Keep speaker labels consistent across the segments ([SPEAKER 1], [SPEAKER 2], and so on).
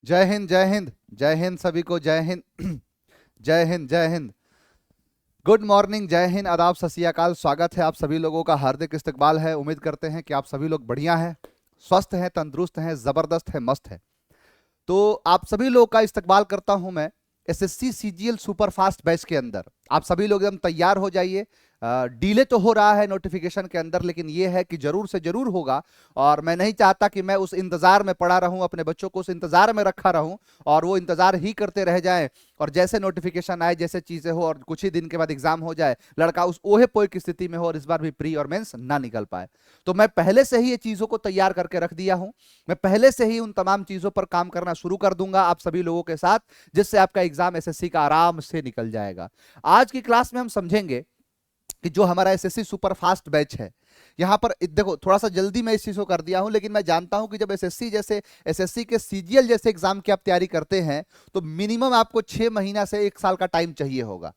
[SPEAKER 1] जय हिंद जय हिंद जय हिंद सभी को जय हिंद। जय हिंद जय हिंद। गुड मॉर्निंग, जय हिंद, आदाब, सत श्री अकाल। स्वागत है आप सभी लोगों का, हार्दिक इस्तकबाल है। उम्मीद करते हैं कि आप सभी लोग बढ़िया हैं, स्वस्थ हैं, तंदुरुस्त हैं, जबरदस्त हैं, मस्त हैं। तो आप सभी लोग का इस्तकबाल करता हूं मैं SSC CGL super fast batch के अंदर। आप सभी लोग एकदम तैयार हो जाइए। डीले तो हो रहा है नोटिफिकेशन के अंदर, लेकिन यह है कि जरूर से जरूर होगा। और मैं नहीं चाहता कि मैं उस इंतजार में पड़ा रहूं, अपने बच्चों को उस इंतजार में रखा रहूं और वो इंतजार ही करते रह जाएं। और जैसे नोटिफिकेशन आए, जैसे चीजें हो और कुछ ही दिन के बाद एग्जाम हो जाए, लड़का उस ओहे पोए की स्थिति में हो और इस बार भी प्री और मेंस ना निकल पाए। तो मैं पहले से ही ये चीजों को तैयार करके रख दिया हूं। मैं पहले से ही उन तमाम चीजों पर काम करना शुरू कर दूंगा आप सभी लोगों के साथ, जिससे आपका एग्जाम एसएससी का आराम से निकल जाएगा। आज की क्लास में हम समझेंगे कि जो हमारा एसएससी सुपर फास्ट बैच है, यहां पर देखो थोड़ा सा जल्दी मैं इस चीज को कर दिया हूं, लेकिन मैं जानता हूं कि जब एसएससी के सीजीएल जैसे एग्जाम की आप तैयारी करते हैं तो मिनिमम आपको 6 महीना से 1 साल का टाइम चाहिए होगा।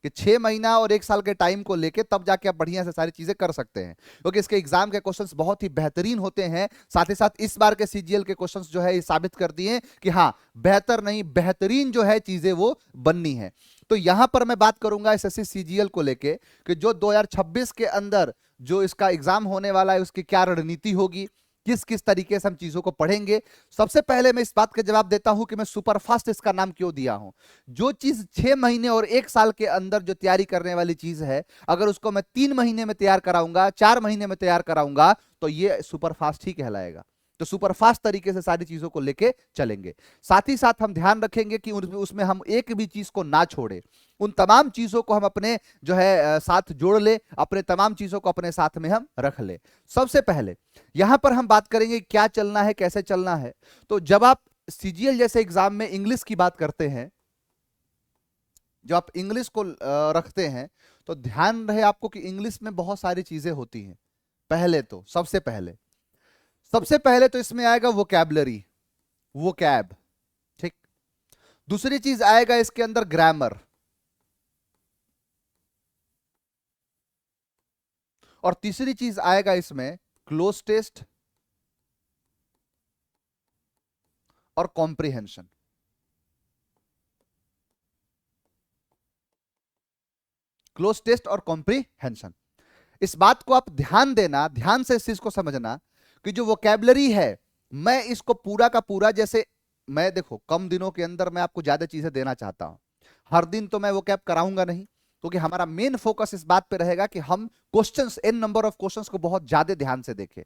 [SPEAKER 1] कि 6 महीना और 1 साल के टाइम को लेके तब जाके आप बढ़िया से सारी चीजें कर सकते हैं, क्योंकि इसके एग्जाम के क्वेश्चंस बहुत ही बेहतरीन होते हैं। साथ ही साथ इस बार के सीजीएल के क्वेश्चंस जो है ये साबित कर दिए कि हाँ, बेहतर नहीं बेहतरीन जो है चीजें वो बननी है। तो यहां पर मैं बात करूंगा एसएससी सीजीएल को लेके कि जो 2026 के अंदर जो इसका एग्जाम होने वाला है उसकी क्या रणनीति होगी, किस किस तरीके से हम चीजों को पढ़ेंगे। सबसे पहले मैं इस बात का जवाब देता हूं कि मैं सुपर फास्ट इसका नाम क्यों दिया हूं। जो चीज 6 महीने और 1 साल के अंदर जो तैयारी करने वाली चीज है, अगर उसको मैं 3 महीने में तैयार कराऊंगा, 4 महीने में तैयार कराऊंगा, तो ये सुपर फास्ट ही कहलाएगा। तो सुपर फास्ट तरीके से सारी चीजों को लेके चलेंगे। साथ ही साथ हम ध्यान रखेंगे कि उसमें हम एक भी चीज को ना छोड़े, उन तमाम चीजों को हम अपने जो है साथ जोड़ ले, अपने तमाम चीजों को अपने साथ में हम रख ले। सबसे पहले यहां पर हम बात करेंगे क्या चलना है, कैसे चलना है। तो जब आप सीजीएल जैसे एग्जाम में इंग्लिश की बात करते हैं, जब आप इंग्लिश को रखते हैं, तो ध्यान रहे आपको कि इंग्लिश में बहुत सारी चीजें होती हैं। पहले तो सबसे पहले तो इसमें आएगा वोकैबलरी, वोकैब, ठीक। दूसरी चीज आएगा इसके अंदर ग्रामर, और तीसरी चीज आएगा इसमें क्लोज टेस्ट और कॉम्प्रिहेंशन। क्लोज टेस्ट और कॉम्प्रिहेंशन, इस बात को आप ध्यान देना, ध्यान से इस चीज को समझना कि जो वोकैबलरी है, मैं इसको पूरा का पूरा, जैसे मैं देखो कम दिनों के अंदर मैं आपको ज्यादा चीजें देना चाहता हूं। हर दिन तो मैं वो कैब कराऊंगा नहीं, क्योंकि हमारा मेन फोकस इस बात पे रहेगा कि हम questions, N number of questions को बहुत ज्यादा ध्यान से देखें।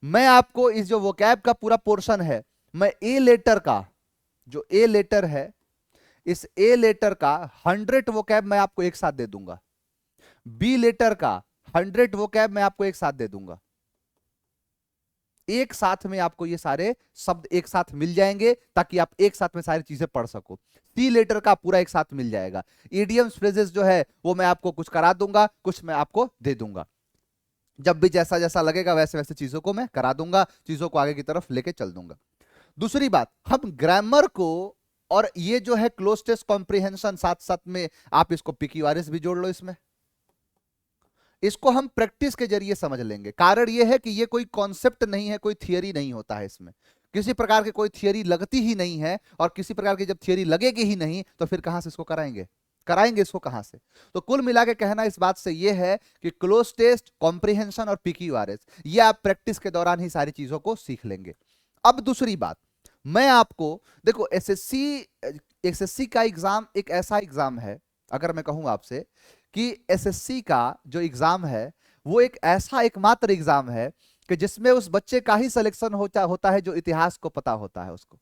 [SPEAKER 1] मैं आपको इस जो वोकैब का पूरा पोर्शन है, मैं ए लेटर का, जो ए लेटर है, इस ए लेटर का 100 वोकैब मैं आपको एक साथ दे दूंगा। बी लेटर का 100 वोकैब मैं आपको एक साथ दे दूंगा। एक साथ में आपको ये सारे शब्द एक साथ मिल जाएंगे, ताकि आप एक साथ में सारी चीजें पढ़ सको। सी लेटर का पूरा एक साथ मिल जाएगा। इडियम्स फ्रेजेस जो है वो मैं आपको कुछ करा दूंगा, कुछ मैं आपको दे दूंगा। जब भी जैसा जैसा लगेगा वैसे वैसे चीजों को मैं करा दूंगा, चीजों को आगे की तरफ लेके चल दूंगा। दूसरी बात, हम ग्रामर को और ये जो है क्लोज टेस्ट कॉम्प्रिहेंशन, साथ साथ में आप इसको पीक्यूआरएस भी जोड़ लो इसमें। इसको हम प्रैक्टिस के जरिए समझ लेंगे। कारण यह है कि ये कोई कॉन्सेप्ट नहीं है, कोई थियरी नहीं होता है इसमें। किसी प्रकार की कोई थियरी लगती ही नहीं है, और किसी प्रकार की जब थियरी लगेगी ही नहीं तो फिर कहां से इसको कराएंगे, कराएंगे इसको कहां से। तो कुल मिला के कहना इस बात से यह है कि क्लोज टेस्ट, कॉम्प्रिहेंशन और पीक्यूआरएस, ये आप प्रैक्टिस के दौरान ही सारी चीजों को सीख लेंगे। अब दूसरी बात, मैं आपको देखो एसएससी, एसएससी का एग्जाम एक ऐसा एग्जाम है, अगर मैं कहूं आपसे कि एसएससी का जो एग्जाम है वो एक ऐसा एकमात्र एग्जाम है कि जिसमें उस बच्चे का ही सिलेक्शन होता है जो इतिहास को पता होता है उसको।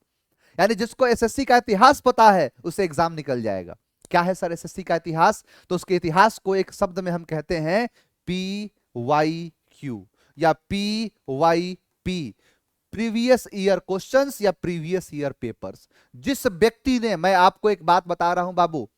[SPEAKER 1] यानी जिसको एसएससी का इतिहास पता है उससे एग्जाम निकल जाएगा। क्या है सर एसएससी का इतिहास? तो उसके इतिहास को एक शब्द में हम कहते हैं PYQ या PYP, प्रीवियस ईयर क्वेश्चंस या प्रीवियस ईयर पेपर्स। जिस व्यक्ति ने, मैं आपको एक बात बता रहा हूं बाबू,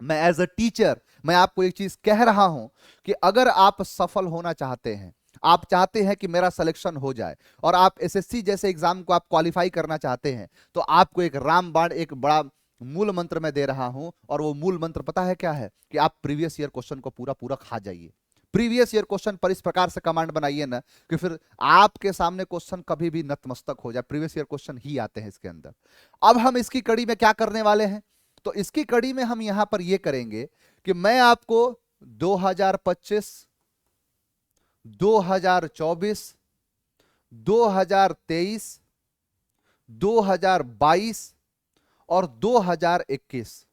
[SPEAKER 1] मैं एज अ टीचर मैं आपको एक चीज कह रहा हूं कि अगर आप सफल होना चाहते हैं, आप चाहते हैं कि मेरा सिलेक्शन हो जाए और आप एसएससी जैसे एग्जाम को आप क्वालिफाई करना चाहते हैं, तो आपको एक रामबाण, एक बड़ा मूल मंत्र मैं दे रहा हूं। और वो मूल मंत्र पता है क्या है? कि आप प्रीवियस ईयर क्वेश्चन को पूरा पूरा खा जाइए। प्रीवियस ईयर क्वेश्चन पर इस प्रकार से कमांड बनाइए ना कि फिर आपके सामने क्वेश्चन कभी भी नतमस्तक हो जाए। प्रीवियस ईयर क्वेश्चन ही आते हैं इसके अंदर। अब हम इसकी कड़ी में क्या करने वाले हैं, तो इसकी कड़ी में हम यहां पर यह करेंगे कि मैं आपको 2025, 2024, 2023, 2022 और 2021,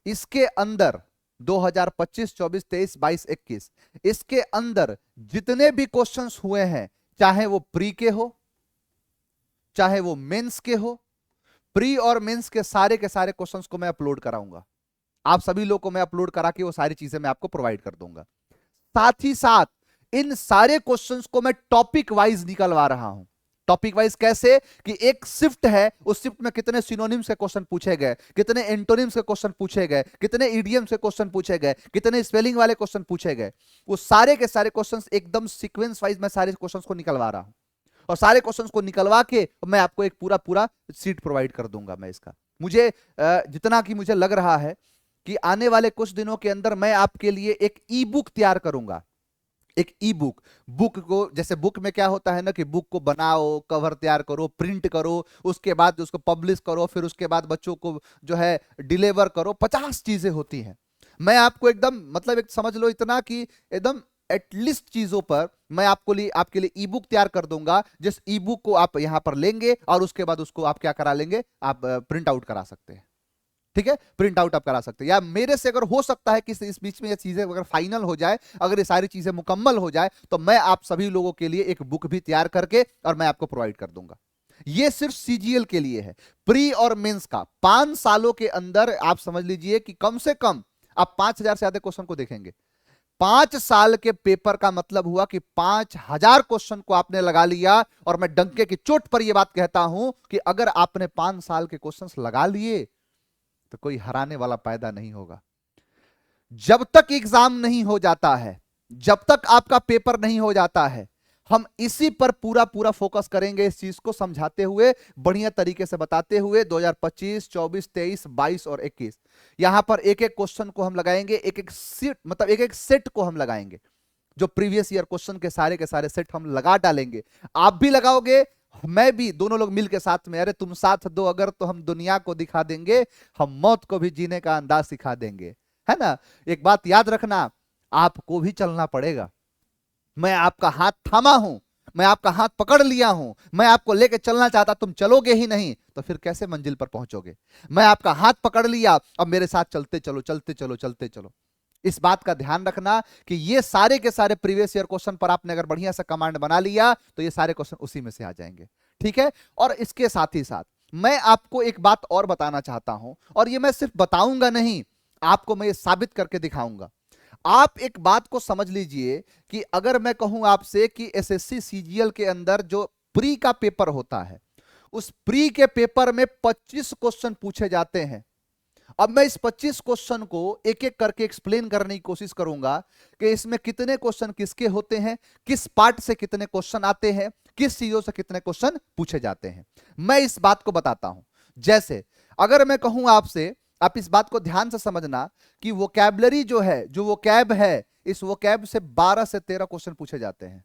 [SPEAKER 1] इसके अंदर 2025, 24, 23, 22, 21, इसके अंदर जितने भी क्वेश्चंस हुए हैं, चाहे वो प्री के हो, चाहे वो मेंस के हो, प्री और मेंस के सारे क्वेश्चंस को मैं अपलोड कराऊंगा। आप सभी लोग को मैं अपलोड करा के वो सारी चीजें मैं आपको प्रोवाइड कर दूंगा। साथ ही साथ इन सारे क्वेश्चंस को मैं टॉपिक वाइज निकलवा रहा हूं। टॉपिक वाइज कैसे कि एक शिफ्ट है, उस शिफ्ट में कितने सिनोनिम्स के क्वेश्चन पूछे गए, कितने एंटोनिम्स के क्वेश्चन पूछे गए, कितने इडियम्स के क्वेश्चन पूछे गए, कितने स्पेलिंग वाले क्वेश्चन पूछे गए, वो सारे के सारे क्वेश्चंस एकदम सीक्वेंस वाइज मैं सारे क्वेश्चंस को निकलवा रहा हूं। और सारे क्वेश्चंस को निकलवा के मैं आपको एक पूरा पूरा सीट प्रोवाइड कर दूंगा मैं इसका। मुझे जितना कि मुझे लग रहा है कि आने वाले कुछ दिनों के अंदर मैं आपके लिए एक ई बुक तैयार करूंगा। एक ई बुक, बुक को जैसे बुक में क्या होता है ना कि बुक को बनाओ, कवर तैयार करो, प्रिंट करो, उसके बाद उसको पब्लिश करो, फिर उसके बाद बच्चों को जो है डिलीवर करो, 50 चीजें होती हैं। मैं आपको एकदम मतलब एक समझ लो इतना कि एकदम एटलीस्ट चीजों पर मैं आपके लिए ई बुक तैयार कर दूंगा, जिस ई बुक को आप यहां पर लेंगे और उसके बाद उसको आप क्या करा लेंगे, आप प्रिंट आउट करा सकते हैं। ठीक है, प्रिंट आउट आप करा सकते हैं, या मेरे से अगर हो सकता है कि इस बीच में ये चीजें अगर फाइनल हो जाए, अगर ये सारी चीजें मुकम्मल हो जाए, तो मैं आप सभी लोगों के लिए एक बुक भी तैयार करके और मैं आपको प्रोवाइड कर दूंगा। ये सिर्फ सीजीएल के लिए है, प्री और मेंस का 5 सालों के अंदर आप समझ लीजिए कि कम से कम आप 5000 से ज्यादा क्वेश्चन को देखेंगे। 5 साल के पेपर का मतलब हुआ कि 5000 क्वेश्चन को आपने लगा लिया। और मैं डंके की चोट पर यह बात कहता हूं कि अगर आपने 5 साल के क्वेश्चंस लगा लिए तो कोई हराने वाला पैदा नहीं होगा। जब तक एग्जाम नहीं हो जाता है, जब तक आपका पेपर नहीं हो जाता है, हम इसी पर पूरा पूरा फोकस करेंगे, इस चीज को समझाते हुए, बढ़िया तरीके से बताते हुए। 2025, 24, 23, 22 और 21 यहां पर एक एक क्वेश्चन को हम लगाएंगे, एक एक सीट मतलब एक एक सेट को हम लगाएंगे। जो प्रीवियस ईयर क्वेश्चन के सारे सेट हम लगा डालेंगे। आप भी लगाओगे, मैं भी, दोनों लोग मिलकर साथ में। अरे तुम साथ दो अगर तो हम दुनिया को दिखा देंगे, हम मौत को भी जीने का अंदाज सिखा देंगे, है ना। एक बात याद रखना, आपको भी चलना पड़ेगा। मैं आपका हाथ थामा हूं, मैं आपका हाथ पकड़ लिया हूं, मैं आपको लेके चलना चाहता, तुम चलोगे ही नहीं तो फिर कैसे मंजिल पर पहुंचोगे। मैं आपका हाथ पकड़ लिया, अब मेरे साथ चलते चलो, चलते चलो, चलते चलो। इस बात का ध्यान रखना कि ये सारे के सारे प्रीवियस ईयर क्वेश्चन पर आपने अगर बढ़िया सा कमांड बना लिया तो ये सारे क्वेश्चन उसी में से आ जाएंगे। ठीक है, और इसके साथ ही साथ मैं आपको एक बात और बताना चाहता हूं, और ये मैं सिर्फ बताऊंगा नहीं, आपको मैं ये साबित करके दिखाऊंगा। आप एक बात को समझ लीजिए कि अगर मैं कहूं आपसे कि एसएससी सीजीएल के अंदर जो प्री का पेपर होता है, उस प्री के पेपर में 25 क्वेश्चन पूछे जाते हैं। अब मैं इस 25 क्वेश्चन को एक एक करके एक्सप्लेन करने की कोशिश करूंगा कि इसमें कितने क्वेश्चन किसके होते हैं, किस पार्ट से कितने क्वेश्चन आते हैं, किस चीजों से कितने क्वेश्चन पूछे जाते हैं, मैं इस बात को बताता हूं। जैसे अगर मैं कहूं आपसे, आप इस बात को ध्यान से समझना कि वोकैबुलरी जो है, जो वोकैब है, इस वोकैब से 12 से 13 क्वेश्चन पूछे जाते हैं।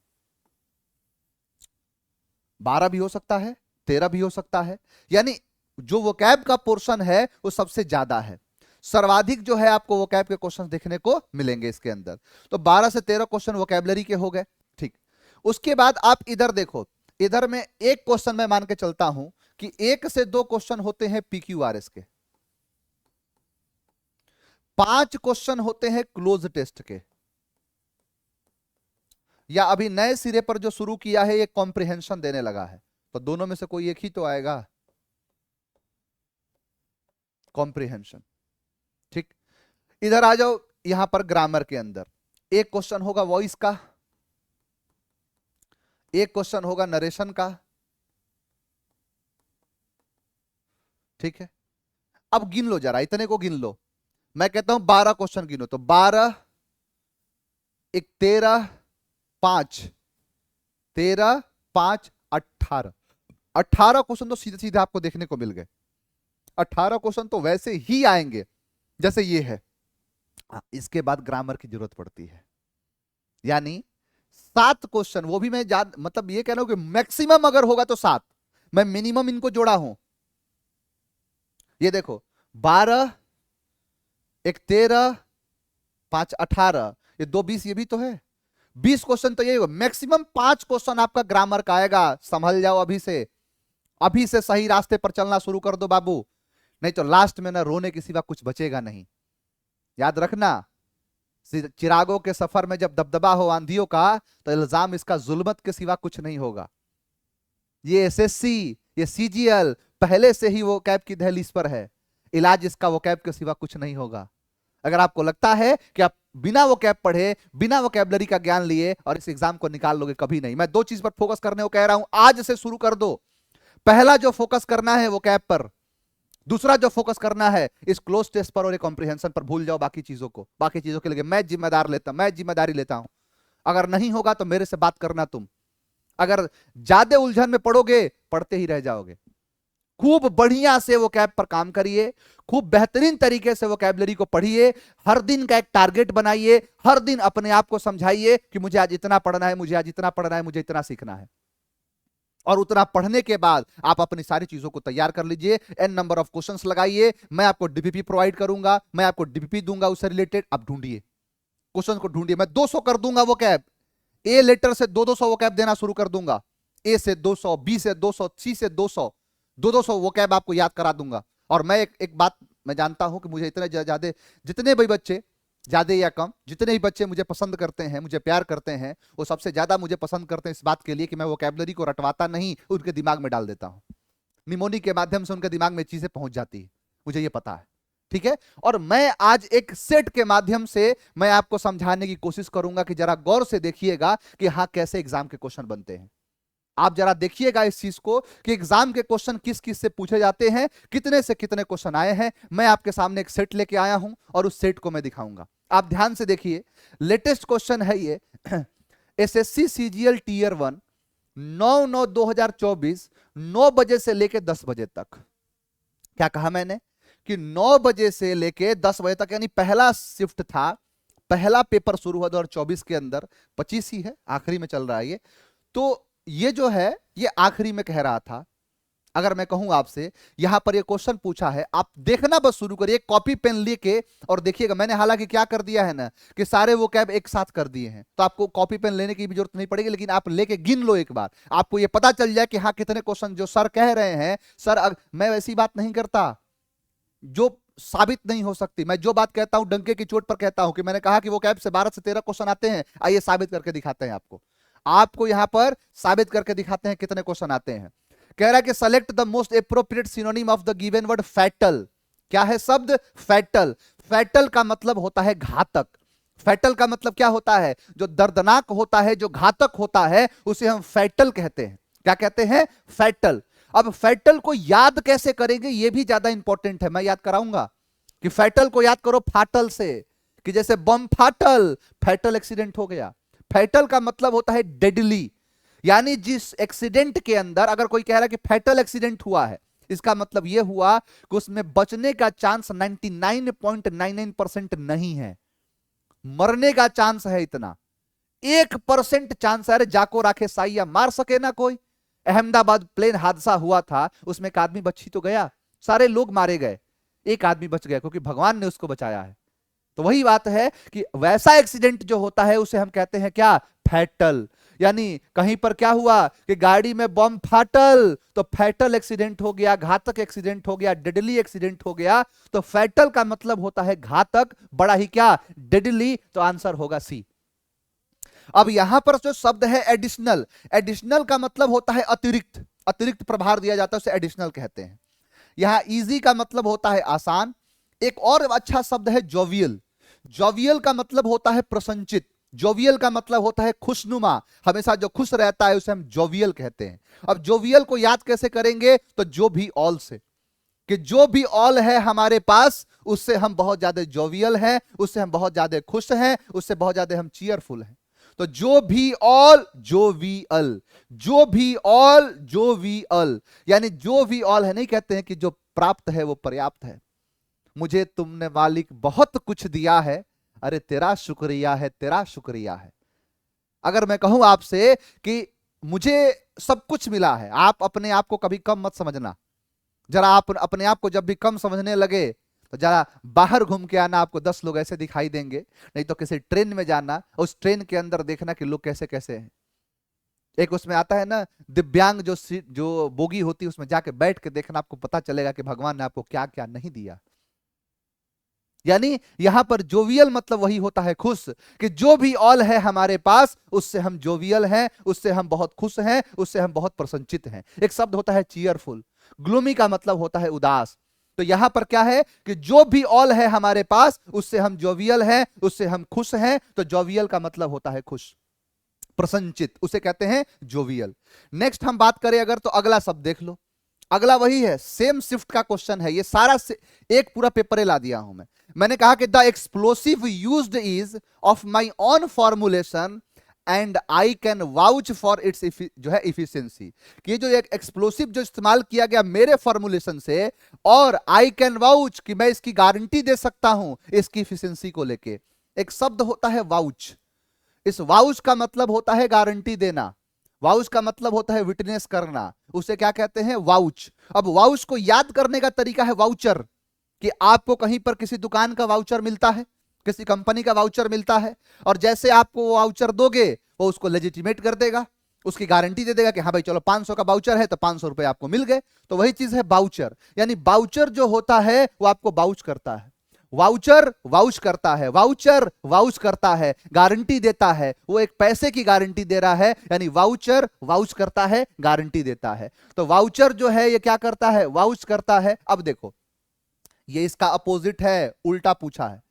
[SPEAKER 1] 12 भी हो सकता है, 13 भी हो सकता है, यानी जो वोकैब का पोर्शन है वो सबसे ज्यादा है। सर्वाधिक जो है आपको वोकैब के क्वेश्चन देखने को मिलेंगे इसके अंदर। तो 12 से 13 क्वेश्चन वोकैबुलरी के हो गए। ठीक, उसके बाद आप इधर देखो, इधर में एक क्वेश्चन मैं मान के चलता हूं कि 1 से 2 क्वेश्चन होते हैं पीक्यूआरएस के, 5 क्वेश्चन होते हैं क्लोज टेस्ट के, या अभी नए सिरे पर जो शुरू किया है ये कॉम्प्रिहेंशन देने लगा है, तो दोनों में से कोई एक ही तो आएगा, कॉम्प्रिहेंशन। ठीक, इधर आ जाओ, यहां पर ग्रामर के अंदर एक क्वेश्चन होगा वॉइस का, एक क्वेश्चन होगा नरेशन का। ठीक है, अब गिन लो जरा, इतने को गिन लो। मैं कहता हूं 12 क्वेश्चन गिनो, तो 12 एक 13 5 13 5 18 18 क्वेश्चन तो सीधे सीधे आपको देखने को मिल गए। 18 क्वेश्चन तो वैसे ही आएंगे जैसे ये है। इसके बाद ग्रामर की जरूरत पड़ती है। यानी 7 क्वेश्चन, वो भी मैं मतलब ये कह रहा हूं कि मैक्सिमम अगर होगा तो 7, मैं मिनिमम इनको जोड़ा हूं। ये देखो 12, एक 13, 5 18, ये 2 20, ये भी तो है 20 क्वेश्चन तो ये मैक्सिमम 5 क्वेश्चन आपका ग्रामर का आएगा। संभल जाओ अभी से सही रास्ते पर चलना शुरू कर दो बाबू, नहीं तो लास्ट में ना रोने के सिवा कुछ बचेगा नहीं। याद रखना, चिरागों के सफर में जब दबदबा हो आंधियों का, तो इल्जाम इसका जुल्मत के सिवा कुछ नहीं होगा। ये एसएससी, ये सीजीएल पहले से ही वो कैब की दहलीज पर है, इलाज इसका वो कैब के सिवा कुछ नहीं होगा। अगर आपको लगता है कि आप बिना वो कैब पढ़े, बिना वोकैबुलरी का ज्ञान लिए और इस एग्जाम को निकाल लोगे, कभी नहीं। मैं 2 चीज पर फोकस करने को कह रहा हूं, आज से शुरू कर दो। पहला जो फोकस करना है वो कैब पर, दूसरा जो फोकस करना है इस क्लोज टेस्ट पर और एक कॉम्प्रिहेंशन पर। भूल जाओ बाकी चीजों को, बाकी चीजों के लिए मैं जिम्मेदारी लेता हूं। अगर नहीं होगा तो मेरे से बात करना तुम। अगर ज्यादा उलझन में पड़ोगे, पढ़ते ही रह जाओगे। खूब बढ़िया से वो कैब पर काम करिए, खूब बेहतरीन तरीके से वोकैबुलरी को पढ़िए, हर दिन का एक टारगेट बनाइए, हर दिन अपने आप को समझाइए कि मुझे आज इतना पढ़ना है, मुझे आज इतना पढ़ना है, मुझे इतना सीखना है। और उतना पढ़ने के बाद आप अपनी सारी चीजों को तैयार कर लीजिए, एन नंबर ऑफ क्वेश्चंस लगाइए, मैं आपको डीपीपी प्रोवाइड करूंगा, मैं आपको डीपीपी दूंगा उससे रिलेटेड। आप ढूंढिए क्वेश्चन को, ढूंढिए। मैं 200 कर दूंगा वो कैब, ए लेटर से 200 वो कैब देना शुरू कर दूंगा, ए से 200, बी से 200, सी से 200, 200 वो कैब आपको याद करा दूंगा। और मैं एक बात मैं जानता हूं कि मुझे इतने ज्यादा, जितने भी बच्चे ज्यादा या कम, जितने भी बच्चे मुझे पसंद करते हैं, मुझे प्यार करते हैं, वो सबसे ज्यादा मुझे पसंद करते हैं इस बात के लिए कि मैं वोकैबुलरी को रटवाता नहीं, उनके दिमाग में डाल देता हूं। निमोनी के माध्यम से उनके दिमाग में चीजें पहुंच जाती है, मुझे ये पता है, ठीक है। और मैं आज एक सेट के माध्यम से मैं आपको समझाने की कोशिश करूंगा कि जरा गौर से देखिएगा कि हाँ कैसे एग्जाम के क्वेश्चन बनते हैं। आप जरा देखिएगा इस चीज को कि एग्जाम के क्वेश्चन किस किस से पूछे जाते हैं, कितने से कितने क्वेश्चन आए हैं। मैं आपके सामने एक सेट लेके आया हूं और उस सेट को मैं दिखाऊंगा। आप ध्यान से देखिए, लेटेस्ट क्वेश्चन है ये, एसएससी सीजीएल टीयर 1 9/9/2024 9 बजे से लेके 10 बजे तक। क्या कहा मैंने कि 9 बजे से लेके 10 बजे तक, यानी पहला शिफ्ट था, पहला पेपर शुरू हुआ 2024 के अंदर, 25 ही है, आखिरी में चल रहा है ये। तो ये जो है ये आखिरी में कह रहा था। अगर मैं कहूं आपसे यहां पर ये क्वेश्चन पूछा है, आप देखना बस शुरू करिए, कॉपी पेन लेके और देखिएगा। मैंने हालांकि क्या कर दिया है ना कि सारे वो कैब एक साथ कर दिए हैं, तो आपको कॉपी पेन लेने की भी जरूरत नहीं पड़ेगी, लेकिन आप लेके गिन लो एक बार, आपको ये पता चल जाए कि हाँ कितने क्वेश्चन जो सर कह रहे हैं। सर मैं वैसी बात नहीं करता जो साबित नहीं हो सकती। मैं जो बात कहता हूं डंके की चोट पर कहता हूं कि मैंने कहा कि वो कैब से 12 से 13 क्वेश्चन आते हैं, आइए साबित करके दिखाते हैं आपको यहां पर साबित करके दिखाते हैं कितने क्वेश्चन आते हैं। कह रहा है कि select the most appropriate synonym of the given word fatal. क्या है शब्द फैटल? फैटल का मतलब होता है घातक। फैटल का मतलब क्या होता है? जो दर्दनाक होता है, जो घातक होता है, उसे हम फैटल कहते हैं। क्या कहते हैं? फैटल। अब फैटल को याद कैसे करेंगे यह भी ज्यादा इंपॉर्टेंट है, मैं याद कराऊंगा कि फैटल को याद करो फाटल से, कि जैसे बम फाटल, फैटल एक्सीडेंट हो गया। फैटल का मतलब होता है डेडली, यानी जिस एक्सीडेंट के अंदर अगर कोई कह रहा है कि फैटल एक्सीडेंट हुआ है, इसका मतलब यह हुआ कि उसमें बचने का चांस 99.99% नहीं है, मरने का चांस है इतना, 1% चांस है। अरे जाको राखे साइया, मार सके ना कोई। अहमदाबाद प्लेन हादसा हुआ था, उसमें एक आदमी बच्ची तो गया, सारे लोग मारे गए, एक आदमी बच गया क्योंकि भगवान ने उसको बचाया है। तो वही बात है कि वैसा एक्सीडेंट जो होता है उसे हम कहते हैं क्या? फैटल। यानी कहीं पर क्या हुआ कि गाड़ी में बम फाटल, तो फैटल एक्सीडेंट हो गया, घातक एक्सीडेंट हो गया, डेडली एक्सीडेंट हो गया। तो फैटल का मतलब होता है घातक, बड़ा ही क्या? डेडली। तो आंसर होगा सी। अब यहां पर जो शब्द है एडिशनल, एडिशनल का मतलब होता है अतिरिक्त, अतिरिक्त प्रभार दिया जाता है उसे एडिशनल कहते हैं। यहां इजी का मतलब होता है आसान। एक और अच्छा शब्द है जोवियल। जोवियल का मतलब होता है प्रसन्नचित, जोवियल का मतलब होता है खुशनुमा, हमेशा जो खुश रहता है उसे हम जोवियल कहते हैं। अब जोवियल को याद कैसे करेंगे? तो जो भी ऑल से, कि जो भी ऑल है हमारे पास उससे हम बहुत ज्यादा जोवियल हैं, उससे हम बहुत ज्यादा खुश हैं, उससे बहुत ज्यादा हम चीयरफुल हैं। तो जो भी ऑल जोवियल, जो भी ऑल जोवियल, यानी जो भी ऑल है, नहीं कहते हैं कि जो प्राप्त है वो पर्याप्त है। मुझे तुमने मालिक बहुत कुछ दिया है, अरे तेरा शुक्रिया है, तेरा शुक्रिया है। अगर मैं कहूं आपसे कि मुझे सब कुछ मिला है, आप अपने आप को कभी कम मत समझना। जरा आप अपने आप को जब भी कम समझने लगे तो जरा बाहर घूम के आना, आपको 10 लोग ऐसे दिखाई देंगे। नहीं तो किसी ट्रेन में जाना, उस ट्रेन के अंदर देखना कि लोग कैसे कैसे हैं। एक उसमें आता है ना दिव्यांग जो सीट जो बोगी होती है, उसमें जाके बैठ के देखना, आपको पता चलेगा कि भगवान ने आपको क्या क्या नहीं दिया। यानी यहां पर जोवियल मतलब वही होता है खुश, कि जो भी ऑल है हमारे पास उससे हम जोवियल हैं, उससे हम बहुत खुश हैं, उससे हम बहुत प्रसन्नचित हैं। एक शब्द होता है चीयरफुल, ग्लूमी का मतलब होता है उदास। तो यहां पर क्या है कि जो भी ऑल है हमारे पास उससे हम जोवियल हैं, उससे हम खुश हैं। तो जोवियल का मतलब होता है खुश, प्रसन्नचित, उसे कहते हैं जोवियल। नेक्स्ट हम बात करें अगर, तो अगला शब्द देख लो। अगला वही है, सेम शिफ्ट का क्वेश्चन है ये सारा एक पूरा पेपर ला दिया हूं मैंने कहा कि the explosive used is of my own formulation and I can vouch for its जो है इफिशियंसी। ये जो एक एक्सप्लोसिव जो इस्तेमाल किया गया मेरे फॉर्मुलेशन से, और आई कैन वाउच कि मैं इसकी गारंटी दे सकता हूं इसकी इफिशियंसी को लेके। एक शब्द होता है वाउच, इस वाउच का मतलब होता है गारंटी देना, वाउच का मतलब होता है विटनेस करना, उसे क्या कहते हैं वाउच। अब वाउच को याद करने का तरीका है वाउचर, कि आपको कहीं पर किसी दुकान का वाउचर मिलता है, किसी कंपनी का वाउचर मिलता है, और जैसे आपको वो वाउचर दोगे वो उसको लेजिटिमेट कर देगा, उसकी गारंटी दे देगा कि हाँ भाई चलो 500 का वाउचर है तो 500 रुपए आपको मिल गए। तो वही चीज है वाउचर। यानी वाउचर जो होता है वो आपको वाउच करता है, वाउचर वाउच करता है, वाउचर वाउच करता है, गारंटी देता है, वो एक पैसे की गारंटी दे रहा है। यानी वाउचर वाउच करता है, गारंटी देता है। तो वाउचर जो है ये क्या करता है, वाउच करता है। अब देखो ये इसका अपोजिट है, उल्टा पूछा है।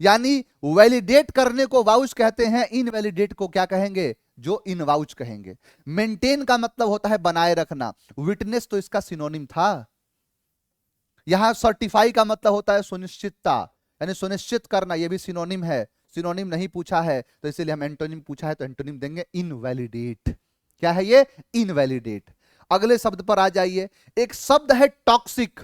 [SPEAKER 1] यानी वैलिडेट करने को वाउच कहते हैं, इनवैलिडेट को क्या कहेंगे, जो इनवाउच कहेंगे। मेंटेन का मतलब होता है बनाए रखना, विटनेस तो इसका सिनोनिम था। यहां सर्टिफाई का मतलब होता है सुनिश्चितता, यानी सुनिश्चित करना, यह भी सिनोनिम है। सिनोनिम नहीं पूछा है तो इसीलिए हम एंटोनिम पूछा है तो एंटोनिम देंगे इनवैलिडेट। क्या है ये, इनवैलिडेट। अगले शब्द पर आ जाइए। एक शब्द है टॉक्सिक।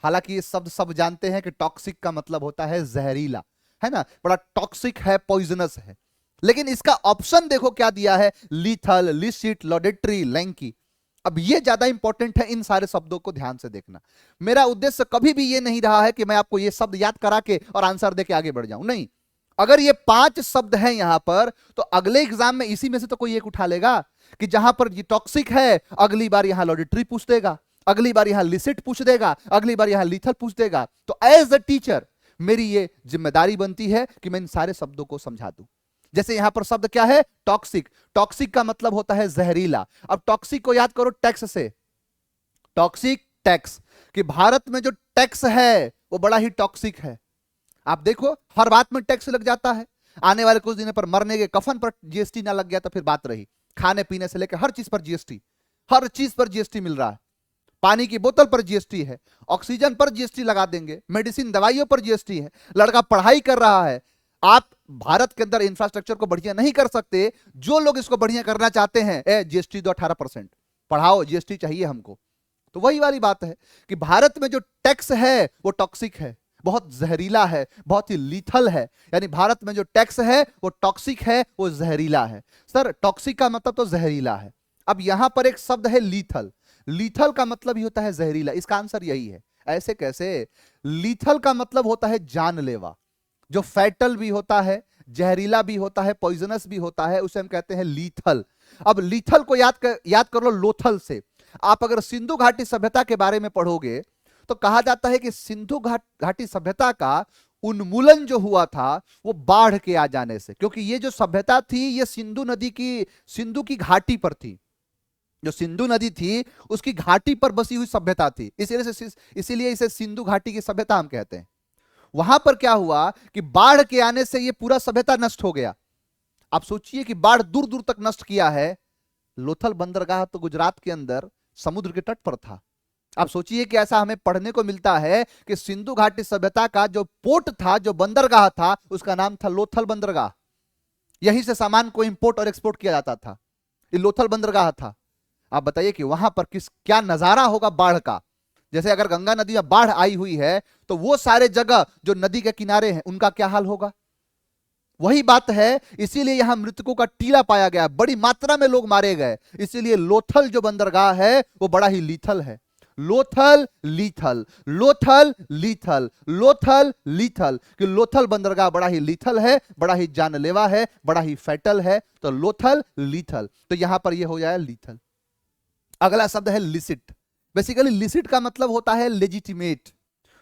[SPEAKER 1] हालांकि ये शब्द सब जानते हैं कि टॉक्सिक का मतलब होता है जहरीला, है ना, बड़ा टॉक्सिक है, पॉइजनस है। लेकिन इसका ऑप्शन देखो क्या दिया है, लीथल, लिसिट, लॉडेटरी, लैंकी। अब ये ज्यादा इंपॉर्टेंट है, इन सारे शब्दों को ध्यान से देखना। मेरा उद्देश्य कभी भी ये नहीं रहा है कि मैं आपको ये शब्द याद करा के और आंसर दे के आगे बढ़ जाऊं, नहीं। अगर ये 5 शब्द हैं यहां पर, तो अगले एग्जाम में इसी में से तो कोई एक उठा लेगा कि जहां पर ये टॉक्सिक है, अगली बार यहां लॉडेटरी पूछ देगा, अगली बार यहां लिसिट पूछ देगा, अगली बार यहां लीथल पूछ देगा। तो एज अ टीचर मेरी ये जिम्मेदारी बनती है कि मैं इन सारे शब्दों को समझा दूं। जैसे यहां पर शब्द क्या है, टॉक्सिक। टॉक्सिक का मतलब होता है जहरीला। अब टॉक्सिक को याद करो टैक्स से, टॉक्सिक टैक्स, कि भारत में जो टैक्स है वो बड़ा ही टॉक्सिक है। आप देखो हर बात में टैक्स लग जाता है। आने वाले कुछ दिनों पर मरने के कफन पर जीएसटी ना लग गया तो फिर बात रही। खाने पीने से लेकर हर चीज पर जीएसटी, हर चीज पर जीएसटी मिल रहा है। पानी की बोतल पर जीएसटी है, ऑक्सीजन पर जीएसटी लगा देंगे, मेडिसिन दवाइयों पर जीएसटी है। लड़का पढ़ाई कर रहा है, आप भारत के अंदर इंफ्रास्ट्रक्चर को बढ़िया नहीं कर सकते, जो लोग इसको बढ़िया करना चाहते हैं जीएसटी दो 18%, पढ़ाओ जीएसटी चाहिए हमको। तो वही वाली बात है कि भारत में जो टैक्स है वो टॉक्सिक है, बहुत जहरीला है, बहुत ही लीथल है। यानी भारत में जो टैक्स है वो टॉक्सिक है, वो जहरीला है। सर टॉक्सिक का मतलब तो जहरीला है। अब यहां पर एक शब्द है लीथल, लीथल का मतलब ही होता है जहरीला। इसका आंसर यही है। ऐसे कैसे, लीथल का मतलब होता है जानलेवा, जो फैटल भी होता है, जहरीला भी होता है, पॉइजनस भी होता है, उसे हम कहते हैं लीथल। अब लीथल को याद कर लो लोथल से। आप अगर सिंधु घाटी सभ्यता के बारे में पढ़ोगे तो कहा जाता है कि सिंधु घाटी सभ्यता का उन्मूलन जो हुआ था वो बाढ़ के आ जाने से, क्योंकि ये जो सभ्यता थी ये सिंधु की घाटी पर थी। जो सिंधु नदी थी उसकी घाटी पर बसी हुई सभ्यता थी, इसीलिए इसे सिंधु घाटी की सभ्यता हम कहते हैं। वहां पर क्या हुआ कि बाढ़ के आने से ये पूरा सभ्यता नष्ट हो गया। आप सोचिए कि बाढ़ दूर दूर तक नष्ट किया है। लोथल बंदरगाह तो गुजरात के अंदर समुद्र के तट पर था। आप सोचिए कि ऐसा हमें पढ़ने को मिलता है कि सिंधु घाटी सभ्यता का जो पोर्ट था, जो बंदरगाह था, उसका नाम था लोथल बंदरगाह। यहीं से सामान को इंपोर्ट और एक्सपोर्ट किया जाता था, ये लोथल बंदरगाह था। आप बताइए कि वहां पर क्या नजारा होगा बाढ़ का। जैसे अगर गंगा नदी में बाढ़ आई हुई है तो वो सारे जगह जो नदी के किनारे हैं उनका क्या हाल होगा। वही बात है, इसीलिए यहां मृतकों का टीला पाया गया, बड़ी मात्रा में लोग मारे गए। इसीलिए लोथल जो बंदरगाह है वो बड़ा ही लीथल है। Lothal lethal, Lothal lethal, Lothal lethal, कि लोथल बंदरगाह बड़ा ही लीथल है, बड़ा ही जानलेवा है, बड़ा ही फैटल है। तो लोथल लीथल, तो यहां पर यह हो जाए लीथल। अगला शब्द है लिसिट। बेसिकली लिसिट का मतलब होता है लेजिटिमेट।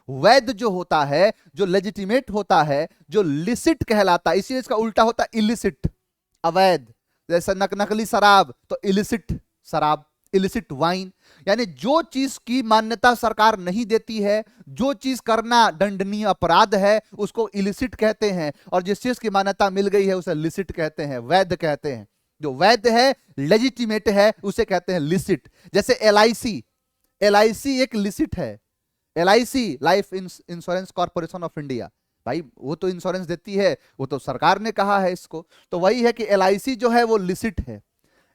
[SPEAKER 1] वैध जो होता है, जो लेजिटिमेट होता है, जो लिसिट कहलाता है, इसीलिए इसका उल्टा होता है इलिसिट, अवैध। जैसे नकली शराब तो इलिसिट शराब, इलिसिट वाइन। यानी जो चीज की मान्यता सरकार नहीं देती है, जो चीज करना दंडनीय अपराध है, उसको इलिसिट कहते हैं। और जिस चीज की मान्यता मिल गई है उसे लिसिट कहते हैं, वैध कहते हैं। जो वैध है, लेजिटिमेट है, उसे कहते हैं लिसिट। जैसे एलआईसी, एलआईसी एक लिसिट है। LIC, life insurance corporation of India, भाई वो तो इंश्योरेंस देती है, वो तो सरकार ने कहा है इसको। तो वही है कि एलआईसी जो है वो लिसिट है।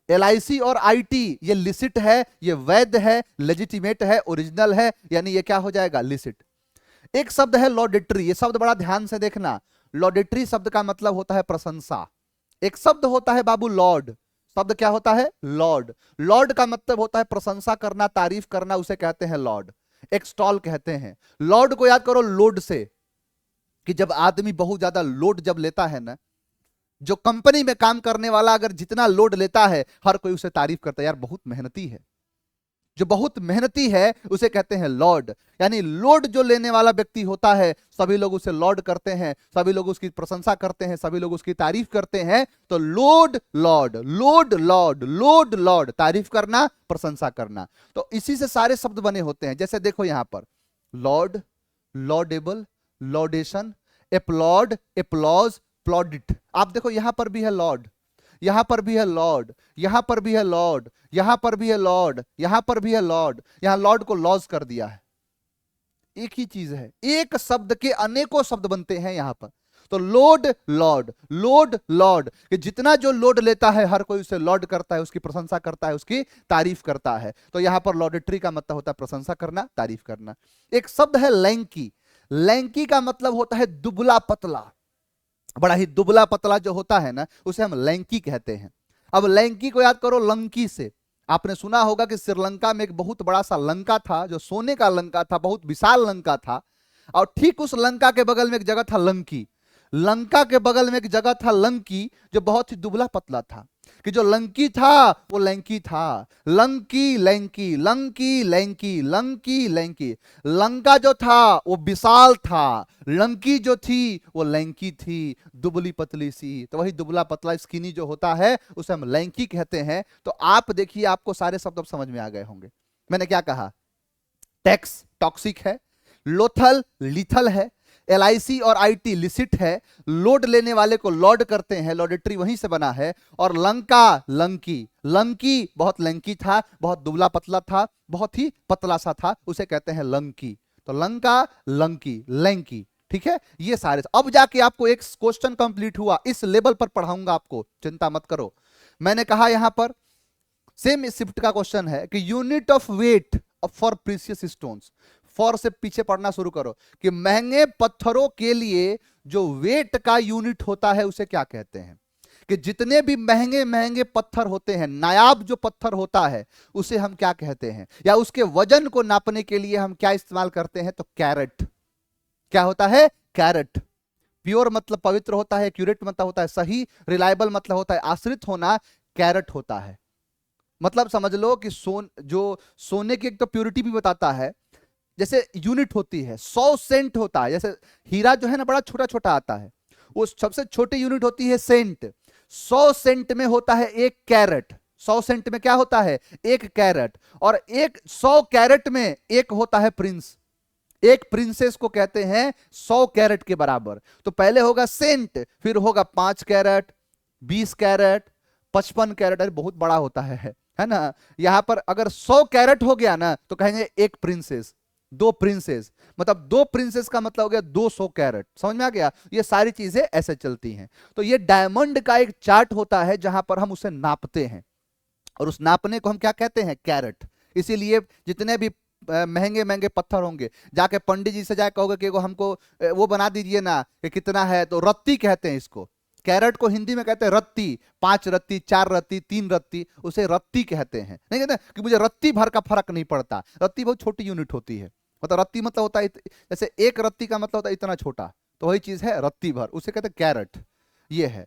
[SPEAKER 1] एलआईसी और आईटी ये लिसिट है, ये वैध है, लेजिटिमेट है, ओरिजिनल है, यानी ये क्या हो जाएगा, लिसिट। एक शब्द है लॉडेटरी, ये शब्द बड़ा ध्यान से देखना। लॉडेटरी शब्द का मतलब होता है प्रशंसा। एक शब्द होता है बाबू लॉर्ड, शब्द क्या होता है, लॉर्ड। लॉर्ड का मतलब होता है प्रशंसा करना, तारीफ करना, उसे कहते हैं लॉर्ड। एक स्टॉल कहते हैं। लॉर्ड को याद करो लोड से, कि जब आदमी बहुत ज्यादा लोड जब लेता है ना, जो कंपनी में काम करने वाला अगर जितना लोड लेता है, हर कोई उसे तारीफ करता है, यार बहुत मेहनती है। जो बहुत मेहनती है उसे कहते हैं लॉर्ड। यानी लोड जो लेने वाला व्यक्ति होता है, सभी लोग उसे लॉर्ड करते हैं, सभी लोग उसकी प्रशंसा करते हैं, सभी लोग उसकी तारीफ करते हैं। तो load Lord, load Lord, load Lord, तारीफ करना, प्रशंसा करना। तो इसी से सारे शब्द बने होते हैं। जैसे देखो यहां पर लॉर्ड, लॉर्डेबल, लॉर्डेशन, एप्लॉड, एप्लॉज, प्लॉडिट। आप देखो यहां पर भी है लॉर्ड, यहां पर भी है लॉर्ड, यहां पर भी है लॉर्ड, यहां पर भी है लॉर्ड, यहां पर भी है लॉर्ड। यहां लॉर्ड को लॉज कर दिया है। एक ही चीज है, एक शब्द के अनेकों शब्द बनते हैं यहां पर। तो लोड लॉर्ड, लोड लॉर्ड, कि जितना जो लोड लेता है हर कोई उसे लॉर्ड करता है, उसकी प्रशंसा करता है, उसकी तारीफ करता है। तो यहां पर लॉर्डेटरी का मतलब होता है प्रशंसा करना, तारीफ करना। एक शब्द है लैंकी। लैंकी का मतलब होता है दुबला पतला, बड़ा ही दुबला पतला जो होता है ना, उसे हम लैंकी कहते हैं। अब लैंकी को याद करो लंकी से। आपने सुना होगा कि श्रीलंका में एक बहुत बड़ा सा लंका था, जो सोने का लंका था, बहुत विशाल लंका था। और ठीक उस लंका के बगल में एक जगह था लंकी। लंका के बगल में एक जगह था लंकी, जो बहुत ही दुबला पतला था। कि जो लंकी था वो लंकी था। Lanky lanky, lanky lanky, lanky lanky. Lanka जो था वो विशाल था, लंकी जो थी वो लंकी थी, दुबली पतली सी। तो वही दुबला पतला स्किनी जो होता है उसे हम लंकी कहते हैं। तो आप देखिए, आपको सारे शब्द अब समझ में आ गए होंगे। मैंने क्या कहा, टैक्स टॉक्सिक है, लोथल लीथल है, एलआईसी और आईटी लिसिट है, लोड लेने वाले को लॉर्ड करते हैं, लॉर्डेटरी वहीं से बना है। और लंका लंकी, लंकी बहुत लंकी था, बहुत दुबला पतला था, बहुत ही पतला सा था, उसे कहते हैं लंकी। तो लंका लंकी लंकी, ठीक है। ये सारे अब जाके आपको एक क्वेश्चन कंप्लीट हुआ, इस लेवल पर पढ़ाऊंगा आपको, चिंता मत करो। मैंने कहा यहां पर सेम शिफ्ट का क्वेश्चन है कि unit of weight for precious stones. For से पीछे पढ़ना शुरू करो कि महंगे पत्थरों के लिए जो वेट का यूनिट होता है उसे क्या कहते हैं। कि जितने भी महंगे महंगे पत्थर होते हैं, नायाब जो पत्थर होता है उसे हम क्या कहते हैं, या उसके वजन को नापने के लिए हम क्या इस्तेमाल करते हैं, तो कैरेट। क्या होता है, कैरेट। प्योर मतलब पवित्र होता है, एक्यूरेट मतलब होता है सही, रिलायबल मतलब होता है आश्रित होना, कैरेट होता है। मतलब समझ लो कि जो सोने की एक तो प्योरिटी भी बताता है। जैसे यूनिट होती है 100 सेंट होता है, जैसे हीरा जो है ना बड़ा छोटा छोटा आता है, वो सबसे छोटी यूनिट होती है सेंट। 100 सेंट में होता है एक कैरेट। 100 सेंट में क्या होता है, एक कैरेट। और एक 100 कैरेट में एक होता है प्रिंस। एक प्रिंसेस को कहते हैं 100 कैरेट के बराबर। तो पहले होगा सेंट, फिर होगा 5 कैरेट, 20 कैरेट, 55 कैरेट। अरे बहुत बड़ा होता है ना। यहां पर अगर 100 कैरेट हो गया ना तो कहेंगे एक प्रिंसेस, 2 प्रिंसेस, मतलब 2 प्रिंसेस का मतलब हो गया 200 कैरेट। समझ में आ गया। ये सारी चीजें ऐसे चलती हैं। तो ये डायमंड का एक चार्ट होता है जहां पर हम उसे नापते हैं, और उस नापने को हम क्या कहते हैं, कैरेट। इसीलिए जितने भी महंगे महंगे पत्थर होंगे, जाके पंडित जी से जाके कहोगे कि हमको वो बना दीजिए ना, कि कितना है, तो रत्ती कहते हैं इसको। कैरेट को हिंदी में कहते हैं रत्ती, 5 रत्ती, 4 रत्ती, 3 रत्ती, उसे रत्ती कहते हैं। नहीं कहते कि मुझे रत्ती भर का फर्क नहीं पड़ता, रत्ती बहुत छोटी यूनिट होती है, मतलब रत्ती मतलब होता है जैसे एक रत्ती का मतलब होता है इतना छोटा, तो वही चीज है रत्ती भर, उसे कहते हैं कैरेट। ये है,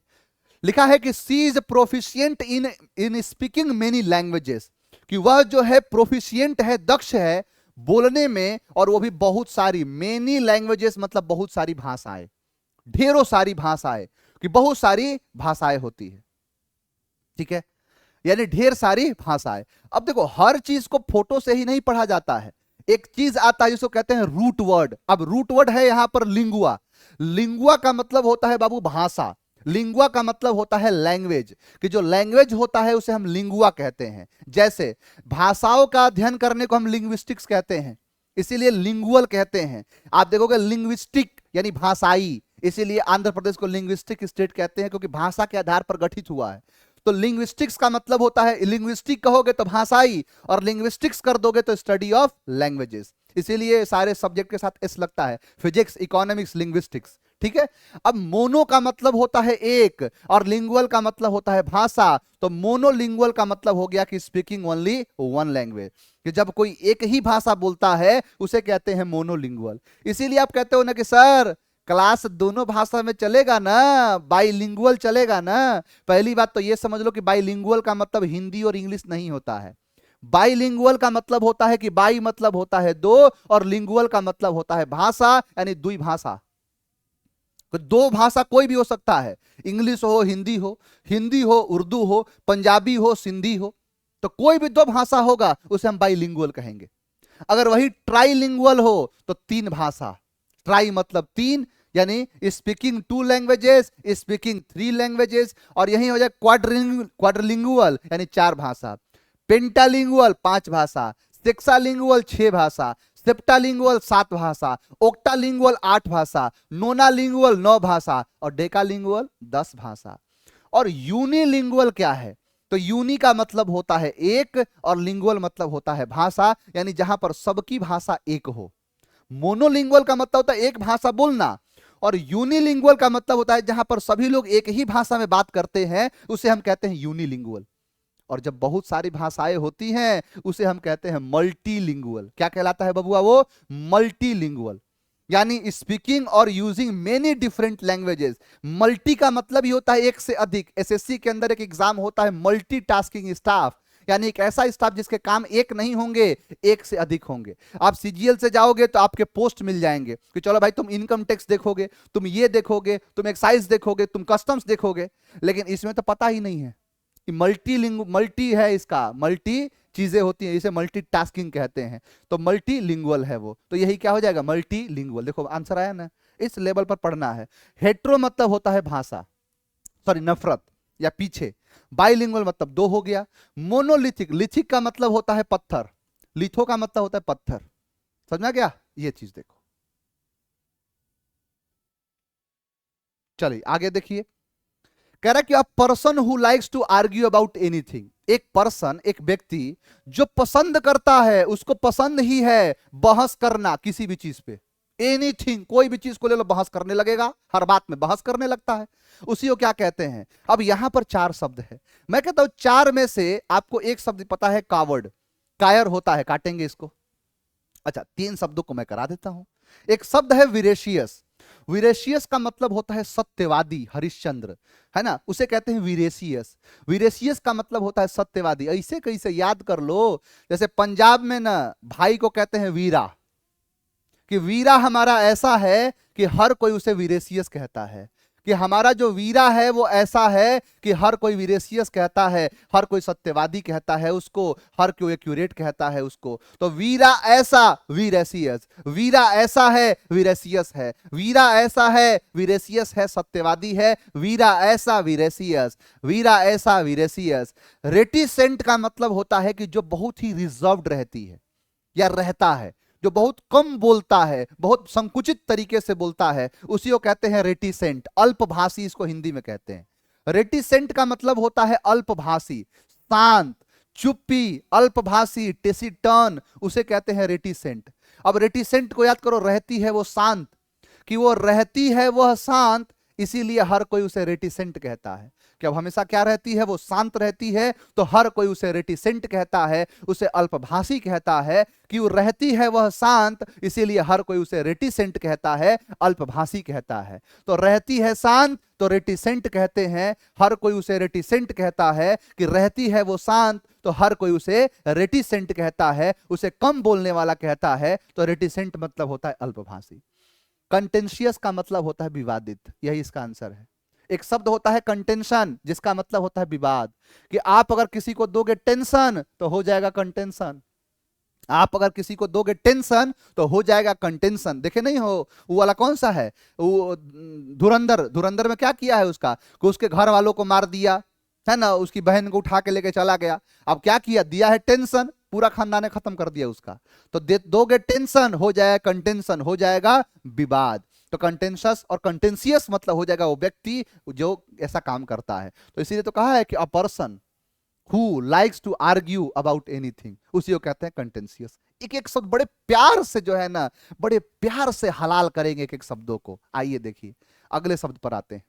[SPEAKER 1] लिखा है कि she is proficient in in speaking many languages, कि वह जो है प्रोफिशिएंट है, दक्ष है बोलने में, और वो भी बहुत सारी, मेनी लैंग्वेजेस मतलब बहुत सारी भाषाएं, ढेरों सारी भाषाएं, कि बहुत सारी भाषाएं होती है, ठीक है, यानी ढेर सारी भाषाएं। अब देखो हर चीज को फोटो से ही नहीं पढ़ा जाता है, एक चीज आता है जिसको कहते हैं रूट वर्ड। अब रूट वर्ड है यहां पर लिंगुआ, लिंगुआ का मतलब होता है बाबू भाषा, लिंगुआ का मतलब होता है लैंग्वेज, कि जो लैंग्वेज होता है उसे हम लिंगुआ कहते हैं। जैसे भाषाओं का अध्ययन करने को हम लिंग्विस्टिक्स कहते हैं, इसीलिए लिंगुअल कहते हैं। आप देखोगे लिंग्विस्टिक यानी भाषाई, इसीलिए आंध्र प्रदेश को लिंग्विस्टिक स्टेट कहते हैं, क्योंकि भाषा के आधार पर गठित हुआ है। तो लिंग्विस्टिक्स का मतलब होता है, लिंग्विस्टिक कहोगे तो भाषाई, और लिंग्विस्टिक्स कर दोगे तो स्टडी ऑफ लैंग्वेजेस, इसीलिए सारे सब्जेक्ट के साथ एस लगता है, फिजिक्स, इकोनॉमिक्स, लिंग्विस्टिक्स, ठीक है। अब मोनो का मतलब होता है एक, और लिंगुअल का मतलब होता है भाषा, तो मोनोलिंगुअल का मतलब हो गया कि स्पीकिंग ओनली वन लैंग्वेज, कि जब कोई एक ही भाषा बोलता है उसे कहते हैं मोनोलिंगुअल। इसीलिए आप कहते हो ना कि सर क्लास दोनों भाषा में चलेगा ना, बाइलिंगुअल चलेगा ना। पहली बात तो ये समझ लो कि बाइलिंगुअल का मतलब हिंदी और इंग्लिश नहीं होता है, बाइलिंगुअल का मतलब होता है कि बाई मतलब होता है दो, और लिंगुअल का मतलब होता है भाषा, यानी दुई भाषा। तो दो भाषा कोई भी हो सकता है, इंग्लिश हो, हिंदी हो, उर्दू हो, पंजाबी हो, सिंधी हो, तो कोई भी दो भाषा होगा उसे हम बाइलिंगुअल कहेंगे। अगर वही ट्राइलिंगुअल हो तो 3 भाषा, ट्राई मतलब 3, यानी स्पीकिंग 2 लैंग्वेजेस, स्पीकिंग 3 लैंग्वेजेस, और यही हो जाए क्वाड्रिलिंगुअल यानी 4 भाषा, पेंटालिंगुअल 5 भाषा, सेक्सालिंगुअल 6 भाषा, सेप्टालिंगुअल 7 भाषा, ओक्टालिंगुअल 8 भाषा, नोनालिंगुअल 9 भाषा, और डेकालिंगुअल 10 भाषा। और यूनिलिंगुअल क्या है? तो यूनि का मतलब होता है एक, और लिंगुअल मतलब होता है भाषा, यानी जहां पर सबकी भाषा एक हो। मोनोलिंगुअल का मतलब होता है एक भाषा बोलना, और यूनिलिंगुअल का मतलब होता है जहां पर सभी लोग एक ही भाषा में बात करते हैं, उसे हम कहते हैं यूनिलिंगुअल। और जब बहुत सारी भाषाएं होती हैं उसे हम कहते हैं मल्टीलिंगुअल। क्या कहलाता है बबुआ? वो मल्टीलिंगुअल, यानी स्पीकिंग और using many different languages. Multi का मतलब ही होता है एक से अधिक। एसएससी के अंदर एक एग्जाम होता है मल्टीटास्किंग स्टाफ, यानी एक ऐसा स्टाफ जिसके काम एक नहीं होंगे, एक से अधिक होंगे। आप सीजीएल से जाओगे तो आपके पोस्ट मिल जाएंगे कि चलो भाई तुम इनकम टैक्स देखोगे, तुम ये देखोगे, तुम एक्साइज देखोगे, तुम कस्टम्स देखोगे, लेकिन इसमें तो पता ही नहीं है कि मल्टी है, इसका मल्टी चीजें होती हैं, इसे मल्टीटास्किंग कहते हैं। तो मल्टीलिंगुअल है वो, तो यही क्या हो जाएगा? मल्टीलिंगुअल। देखो आंसर आया ना, इस लेवल पर पढ़ना है। हेट्रो मतलब होता है भाषा, सॉरी नफरत या पीछे। बाइलिंगुअल मतलब 2 हो गया। मोनोलिथिक, लिथिक का मतलब होता है पत्थर, लिथो का मतलब होता है पत्थर। समझा क्या? ये चीज देखो। चलिए आगे देखिए, कह रहा है कि a person who likes to argue about anything, एक पर्सन, एक व्यक्ति जो पसंद करता है, उसको पसंद ही है बहस करना किसी भी चीज पे। एनीथिंग, कोई भी चीज को ले लो बहस करने लगेगा, हर बात में बहस करने लगता है, उसी को क्या कहते हैं? अब यहां पर 4 शब्द है, मैं कहता हूं 4 में से आपको एक शब्द पता है, कावर्ड, कायर होता है, काटेंगे इसको। अच्छा 3 शब्दों को मैं करा देता हूं। एक शब्द है विरेशियस, विरेशियस का मतलब होता है सत्यवादी, हरिश्चंद्र, है ना, उसे कहते हैं विरेशियस। विरेशियस का मतलब होता है सत्यवादी। ऐसे कैसे याद कर लो, जैसे पंजाब में ना भाई को कहते हैं वीरा, कि वीरा हमारा ऐसा है कि हर कोई उसे विरेशियस कहता है, कि हमारा जो वीरा है वो ऐसा है कि हर कोई विरेशियस कहता है, हर कोई सत्यवादी कहता है उसको, हर कोई एक्यूरेट कहता है उसको। तो वीरा ऐसा विरेशियस, वीरा ऐसा है विरेशियस है, वीरा ऐसा है विरेशियस है, सत्यवादी है, वीरा ऐसा विरेशियस, वीरा ऐसा विरेशियस। रेटिसेंट का मतलब होता है कि जो बहुत ही रिजर्व्ड रहती है या रहता है, जो बहुत कम बोलता है, बहुत संकुचित तरीके से बोलता है, उसी को कहते हैं रेटिसेंट। अल्पभाषी इसको हिंदी में कहते हैं। रेटिसेंट का मतलब होता है अल्पभाषी, शांत, चुप्पी, अल्पभाषी, टेसिटर्न, उसे कहते हैं रेटिसेंट। अब रेटिसेंट को याद करो, रहती है वो शांत, कि वो रहती है वह शांत, इसीलिए हर कोई उसे रेटिसेंट कहता है। कि अब हमेशा क्या रहती है, वो शांत रहती है, तो हर कोई उसे रेटिसेंट कहता है, उसे अल्पभाषी कहता है। कि वो रहती है वह शांत, इसीलिए हर कोई उसे रेटिसेंट कहता है, अल्पभाषी कहता है। तो रहती है शांत तो रेटिसेंट कहते हैं, हर कोई उसे रेटिसेंट कहता है। कि रहती है वो शांत तो हर कोई उसे रेटिसेंट कहता है, उसे कम बोलने वाला कहता है। तो रेटिसेंट मतलब होता है अल्पभाषी। कंटेंशियस का मतलब होता है विवादित, यही इसका आंसर है। एक शब्द होता है कंटेंशन, जिसका मतलब होता है विवाद। कि आप अगर किसी को दोगे टेंशन तो हो जाएगा कंटेंशन, आप अगर किसी को दोगे टेंशन तो हो जाएगा कंटेंशन। देखे नहीं हो वो वाला कौन सा है, वो धुरंधर, धुरंधर में क्या किया है उसका, कि उसके घर वालों को मार दिया है ना, उसकी बहन को उठा के लेके चला गया। अब क्या किया, दिया है टेंशन, पूरा खानदान ने खत्म कर दिया उसका। तो दोगे टेंशन हो जाएगा कंटेंशन, हो जाएगा विवाद। तो कंटेंशस और कंटेंशियस मतलब हो जाएगा वो व्यक्ति जो ऐसा काम करता है। तो इसीलिए तो कहा है कि a person who likes to argue about anything, उसी को कहते हैं कंटेंशियस। एक एक शब्द बड़े प्यार से जो है ना, बड़े प्यार से हलाल करेंगे एक एक शब्दों को। आइए देखिए अगले शब्द पर आते हैं।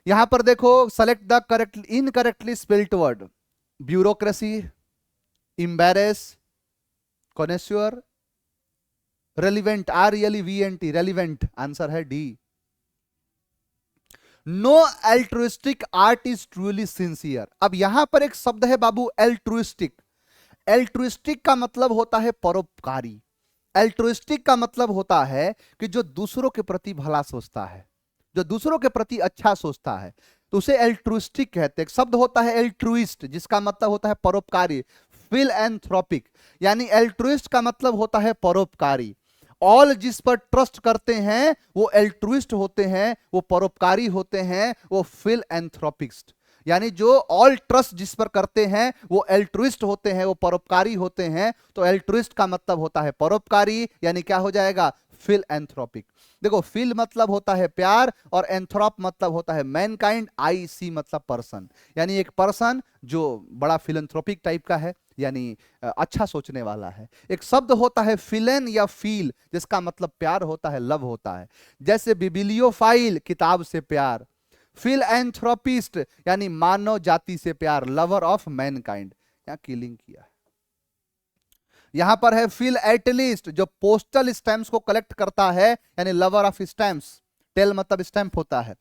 [SPEAKER 1] यहां पर देखो, select the correct incorrectly spelled word. Bureaucracy, embarrass, connoisseur, relevant, RELEVENT, relevant, answer है D. No altruistic art is truly sincere. अब यहां पर एक शब्द है बाबू एल्ट्रुइस्टिक। एल्ट्रुइस्टिक का मतलब होता है परोपकारी। एल्ट्रुइस्टिक का मतलब होता है कि जो दूसरों के प्रति भला सोचता है, जो दूसरों के प्रति अच्छा सोचता है, तो उसे एल्ट्रुइस्टिक कहते हैं। एक शब्द होता है एल्ट्रुइस्ट, जिसका मतलब होता है परोपकारी, फिलएंथ्रोपिक। यानी एल्ट्रुइस्ट का मतलब होता है परोपकारी। ऑल जिस पर ट्रस्ट करते हैं वो एल्ट्रुइस्ट होते हैं, वो परोपकारी होते हैं, वो फिलएंथ्रोपिस्ट। यानी जो ऑल ट्रस्ट जिस पर करते हैं वो एल्ट्रुइस्ट होते हैं, वो परोपकारी होते हैं। तो एल्ट्रुइस्ट का मतलब होता है परोपकारी, यानी क्या हो जाएगा, फिलएंथ्रोपिक। देखो, फिल मतलब होता है प्यार और एंथ्रोप मतलब होता है मैनकाइंड, IC मतलब पर्सन। यानी एक पर्सन जो बड़ा फिलएंथ्रोपिक टाइप का है, यानी अच्छा सोचने वाला है। एक शब्द होता है फिलेन या फील, जिसका मतलब प्यार होता है, लव होता है। जैसे बिबिलियोफाइल, किताब से प्यार। फिलएंथ्रोपिस्ट यानी मानव जाति से प्यार, लवर ऑफ मैनकाइंड। यहां किलिंग किया है। यहां पर है फिलएटलिस्ट, जो पोस्टल स्टैम्प्स को कलेक्ट करता है, यानी लवर ऑफ स्टैम्प्स। टेल मतलब स्टैम्प होता है।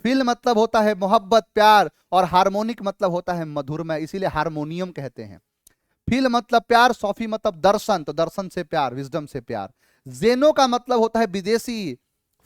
[SPEAKER 1] फिल मतलब होता है मोहब्बत, प्यार, और हार्मोनिक मतलब होता है मधुरमय, इसीलिए हारमोनियम कहते हैं। फिल मतलब प्यार, सोफी मतलब दर्शन, तो दर्शन से प्यार, विजडम से प्यार। जेनो का मतलब होता है विदेशी,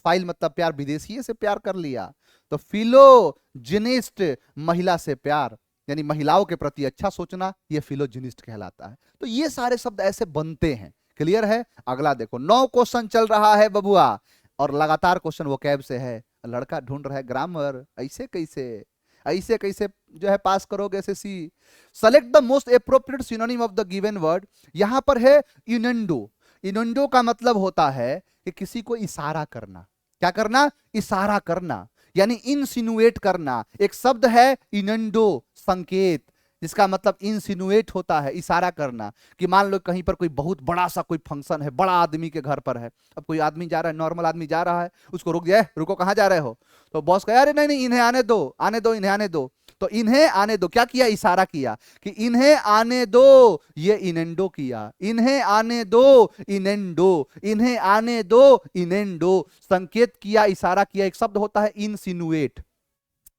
[SPEAKER 1] फाइल मतलब प्यार, विदेशी से प्यार कर लिया। तो फिलोजिनिस्ट महिला से प्यार, यानी महिलाओं के प्रति अच्छा सोचना, ये फिलोजिनिस्ट कहलाता है। तो ये सारे शब्द ऐसे बनते हैं। क्लियर है? अगला देखो, 9 क्वेश्चन चल रहा है बबुआ, और लगातार क्वेश्चन वोकैब से है। लड़का ढूंढ रहा है ग्रामर, ऐसे कैसे, ऐसे कैसे जो है पास करोगे SSC। Select the most appropriate synonym of the given word. यहां पर है इनेंडो। इनेंडो का मतलब होता है कि किसी को इशारा करना। क्या करना? इशारा करना, यानी इंसिनुएट करना। एक शब्द है इनेंडो, संकेत, जिसका मतलब इंसिनुएट होता है, इशारा करना। कि मान लो कहीं पर कोई बहुत बड़ा सा कोई फंक्शन है, बड़ा आदमी के घर पर है। अब कोई आदमी जा रहा है, नॉर्मल आदमी जा रहा है, उसको रुक जाए, रुको कहां जा रहे हो? तो बॉस कहे अरे नहीं नहीं, इन्हें आने दो, आने दो, इन्हें आने दो। तो इन्हें आने दो, क्या किया? इशारा किया कि इन्हें आने दो, ये इनेंडो किया। इन्हें आने दो, इनेंडो, इन्हें आने दो, इनेंडो। संकेत किया, इशारा किया। एक शब्द होता है इंसिनुएट।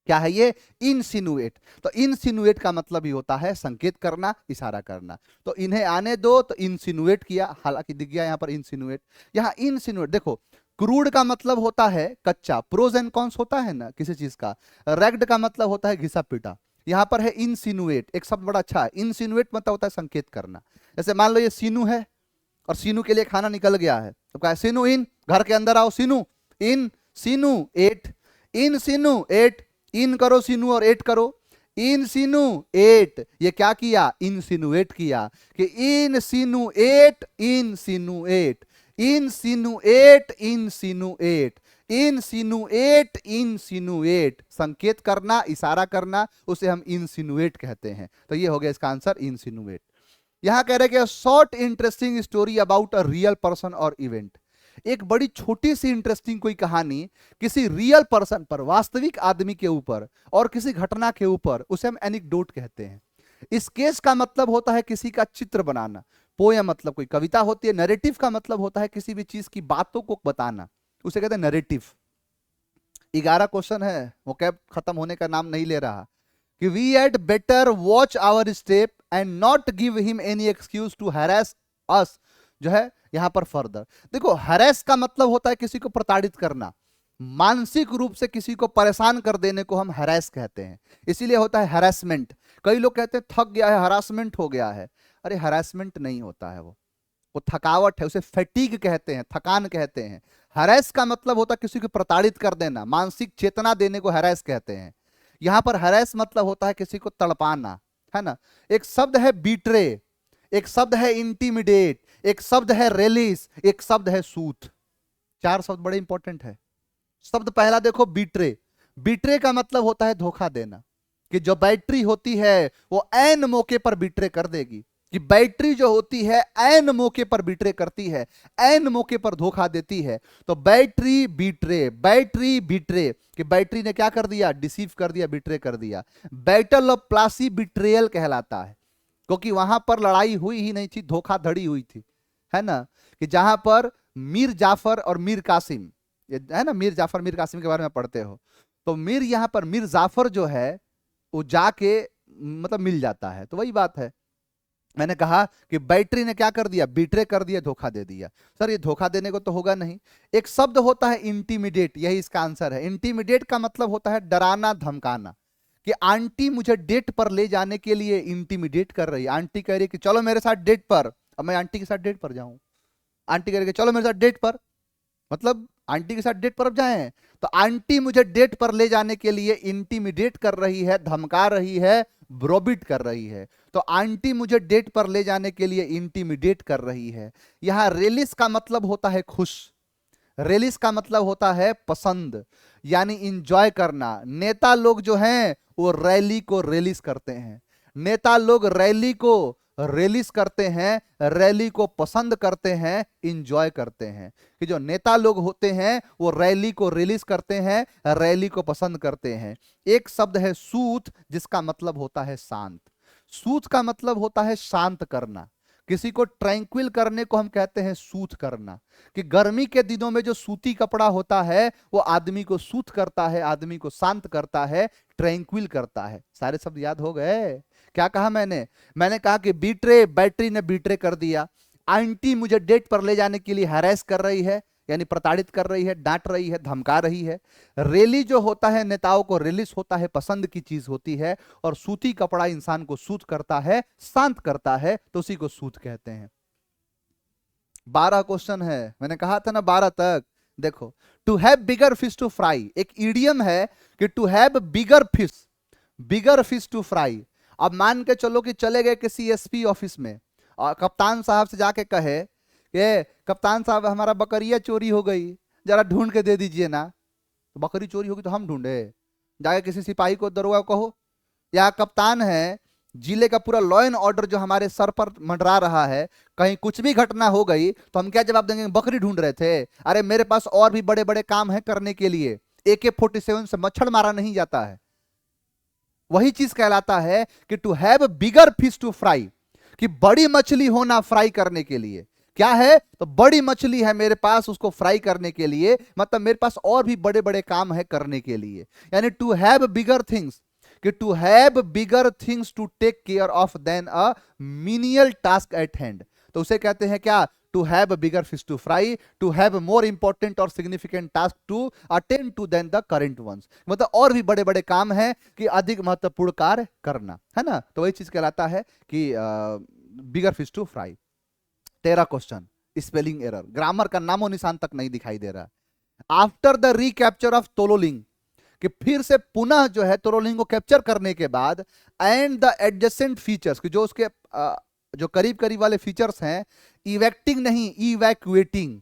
[SPEAKER 1] क्या है ये? इंसिनुएट। तो इंसिनुएट का मतलब ही होता है संकेत करना, इशारा करना। तो इन्हें आने दो, तो इंसिनुएट किया, हालांकि दिख गया यहां पर इंसिनुएट। यहां इंसिनुएट देखो, क्रूड का मतलब होता है कच्चा, प्रोज एंड कॉन्स होता है ना किसी चीज का। रेग्ड का मतलब होता है घिसा पीटा। यहां पर है इंसिनुएट, एक शब्द बड़ा अच्छा है। इंसिनुएट मतलब होता है संकेत करना। जैसे मान लो ये सीनू है, और सीनू के लिए खाना निकल गया है, तो कहा सीनू इन, घर के अंदर आओ सीनू इन, सीनू एट, इन सीनू एट, इन करो सीनू और एट करो, इन सीनू एट। ये क्या किया? इंसिनुएट किया कि insinuate, insinuate, insinuate, insinuate, insinuate, insinuate. संकेत करना, इशारा करना, उसे हम इंसिनुएट कहते हैं। तो ये हो गया इसका आंसर, इंसिनुएट। यहां कह रहे हैं कि short interesting story about a real person और इवेंट। एक बड़ी छोटी सी इंटरेस्टिंग कोई कहानी किसी रियल पर्सन पर, वास्तविक आदमी के ऊपर और किसी घटना के ऊपर, उसे हम एनेक्डोट कहते हैं। स्केच का मतलब होता है किसी का चित्र बनाना, पोयम मतलब कोई कविता होती है, नरेटिव का मतलब होता है किसी भी चीज की बातों को बताना, उसे कहते हैं नरेटिव। 11 क्वेश्चन है, वो कैब खत्म होने का नाम नहीं ले रहा। कि we had better watch our step and not give him any excuse to harass us, जो है यहां पर फर्दर। देखो हैरेस का मतलब होता है किसी को प्रताड़ित करना, मानसिक रूप से किसी को परेशान कर देने को हम हैरेस कहते हैं, इसीलिए होता है हैरेसमेंट। कई लोग कहते हैं थक गया है, हरासमेंट हो गया है। अरे हरासमेंट नहीं होता है, वो थकावट है, उसे फैटीग कहते हैं, थकान कहते हैं। हरेस का मतलब होता है किसी को प्रताड़ित कर देना, मानसिक चेतना देने को हरेस कहते हैं। यहां पर हरेस मतलब होता है किसी को तड़पाना, है ना। एक शब्द है बीट्रे, एक शब्द है इंटीमिडेट, एक शब्द है रेलिस, एक शब्द है सूथ। 4 शब्द बड़े इंपॉर्टेंट है। शब्द पहला देखो बीट्रे। बीट्रे का मतलब होता है धोखा देना, कि जो बैटरी होती है वो ऐन मौके पर बीट्रे कर देगी, कि बैटरी जो होती है ऐन मौके पर बीट्रे करती है, ऐन मौके पर धोखा देती है। तो बैटरी बीट्रे, बैटरी बीट्रे, कि बैटरी ने क्या कर दिया, डिसीव कर दिया, बीट्रे कर दिया। बैटल ऑफ प्लासी बिट्रेयल कहलाता है, क्योंकि वहां पर लड़ाई हुई ही नहीं थी, धोखाधड़ी हुई थी, है ना। कि जहां पर मीर जाफर और मीर कासिम, है ना, मीर जाफर मीर कासिम के बारे में पढ़ते हो, तो मीर यहां पर मीर जाफर जो है वो जाके मतलब मिल जाता है। तो वही बात है, मैंने कहा कि बैटरी ने क्या कर दिया, बीट्रे कर दिया, धोखा दे दिया। सर ये धोखा देने को तो होगा नहीं। एक शब्द होता है इंटीमिडेट, यही इसका आंसर है। इंटीमिडेट का मतलब होता है डराना धमकाना, कि आंटी मुझे डेट पर ले जाने के लिए इंटीमिडेट कर रही है। आंटी कह रही है कि चलो मेरे साथ डेट पर, अब मैं आंटी के साथ डेट पर जाऊं। आंटी कह रही है चलो मेरे साथ डेट पर, मतलब आंटी के साथ डेट पर अब जाएं। तो आंटी मुझे डेट पर ले जाने के लिए इंटीमिडेट कर रही है, धमका रही है, ब्रोबिट कर रही है। तो आंटी मुझे डेट पर ले जाने के लिए इंटीमिडेट कर रही है। यहां रेलिस का मतलब होता है खुश, रेलिस का मतलब होता है पसंद, यानी इंजॉय करना। नेता लोग जो हैं वो रैली को रेलिस करते हैं, नेता लोग रैली को रेलिस करते हैं, रैली को पसंद करते हैं, इंजॉय करते हैं। कि जो नेता लोग होते हैं वो रैली को रिलीज करते हैं, रैली को पसंद करते हैं। एक शब्द है सूथ, जिसका मतलब होता है शांत। सूथ का मतलब होता है शांत करना, किसी को ट्रैंक्विल करने को हम कहते हैं सूथ करना। कि गर्मी के दिनों में जो सूती कपड़ा होता है वो आदमी को सूथ करता है, आदमी को शांत करता है, ट्रैंक्विल करता है। सारे शब्द याद हो गए। क्या कहा मैंने कहा कि बीट्रे, बैटरी ने बीट्रे कर दिया। आंटी मुझे डेट पर ले जाने के लिए हैरेस कर रही है, यानी प्रताड़ित कर रही है, डांट रही है, धमका रही है। रैली जो होता है नेताओं को रिलीज होता है, पसंद की चीज होती है। और सूती कपड़ा इंसान को सूत करता है, शांत करता है, तो उसी को सूत कहते हैं। 12 क्वेश्चन है, मैंने कहा था ना 12 तक। देखो, to have bigger fish to fry, एक इडियम है कि to have bigger fish, bigger fish to fry. अब मान के चलो कि चले गए किसी एसपी ऑफिस में और कप्तान साहब से जाके कहे कि कप्तान साहब हमारा बकरिया चोरी हो गई, जरा ढूंढ के दे दीजिए ना। तो बकरी चोरी होगी तो हम ढूंढे, जाके किसी सिपाही को, दरोगा को कहो। या कप्तान है, जिले का पूरा लॉ एंड ऑर्डर जो हमारे सर पर मंडरा रहा है, कहीं कुछ भी घटना हो गई तो हम क्या जवाब देंगे, बकरी ढूंढ रहे थे। अरे मेरे पास और भी बड़े बड़े काम है करने के लिए, AK-47 से मच्छर मारा नहीं जाता है। वही चीज कहलाता है कि to have bigger fish to fry, कि बड़ी मछली होना फ्राई करने के लिए। क्या है, तो बड़ी मछली है मेरे पास, उसको फ्राई करने के लिए, मतलब मेरे पास और भी बड़े बड़े काम है करने के लिए। यानी टू हैव बिगर थिंग्स, कि to have bigger things to take care of than a menial task at hand. तो उसे कहते हैं क्या, to have bigger fish to fry, to have more important और significant task to attend to than the current ones. मतलब और भी बड़े बड़े काम हैं कि अधिक महत्वपूर्ण कार्य करना, है ना। तो वही चीज कहलाता है कि bigger fish to fry. 13 question, spelling error, grammar का नामो निशान तक नहीं दिखाई दे रहा। After the recapture of Tololing, कि फिर से पुनः जो है तोलोलिंग को कैप्चर करने के बाद, एंड द एडजेसेंट फीचर्स, कि जो उसके जो करीब करीब वाले फीचर्स हैं, इवैक्टिंग नहीं, इवैक्यूएटिंग,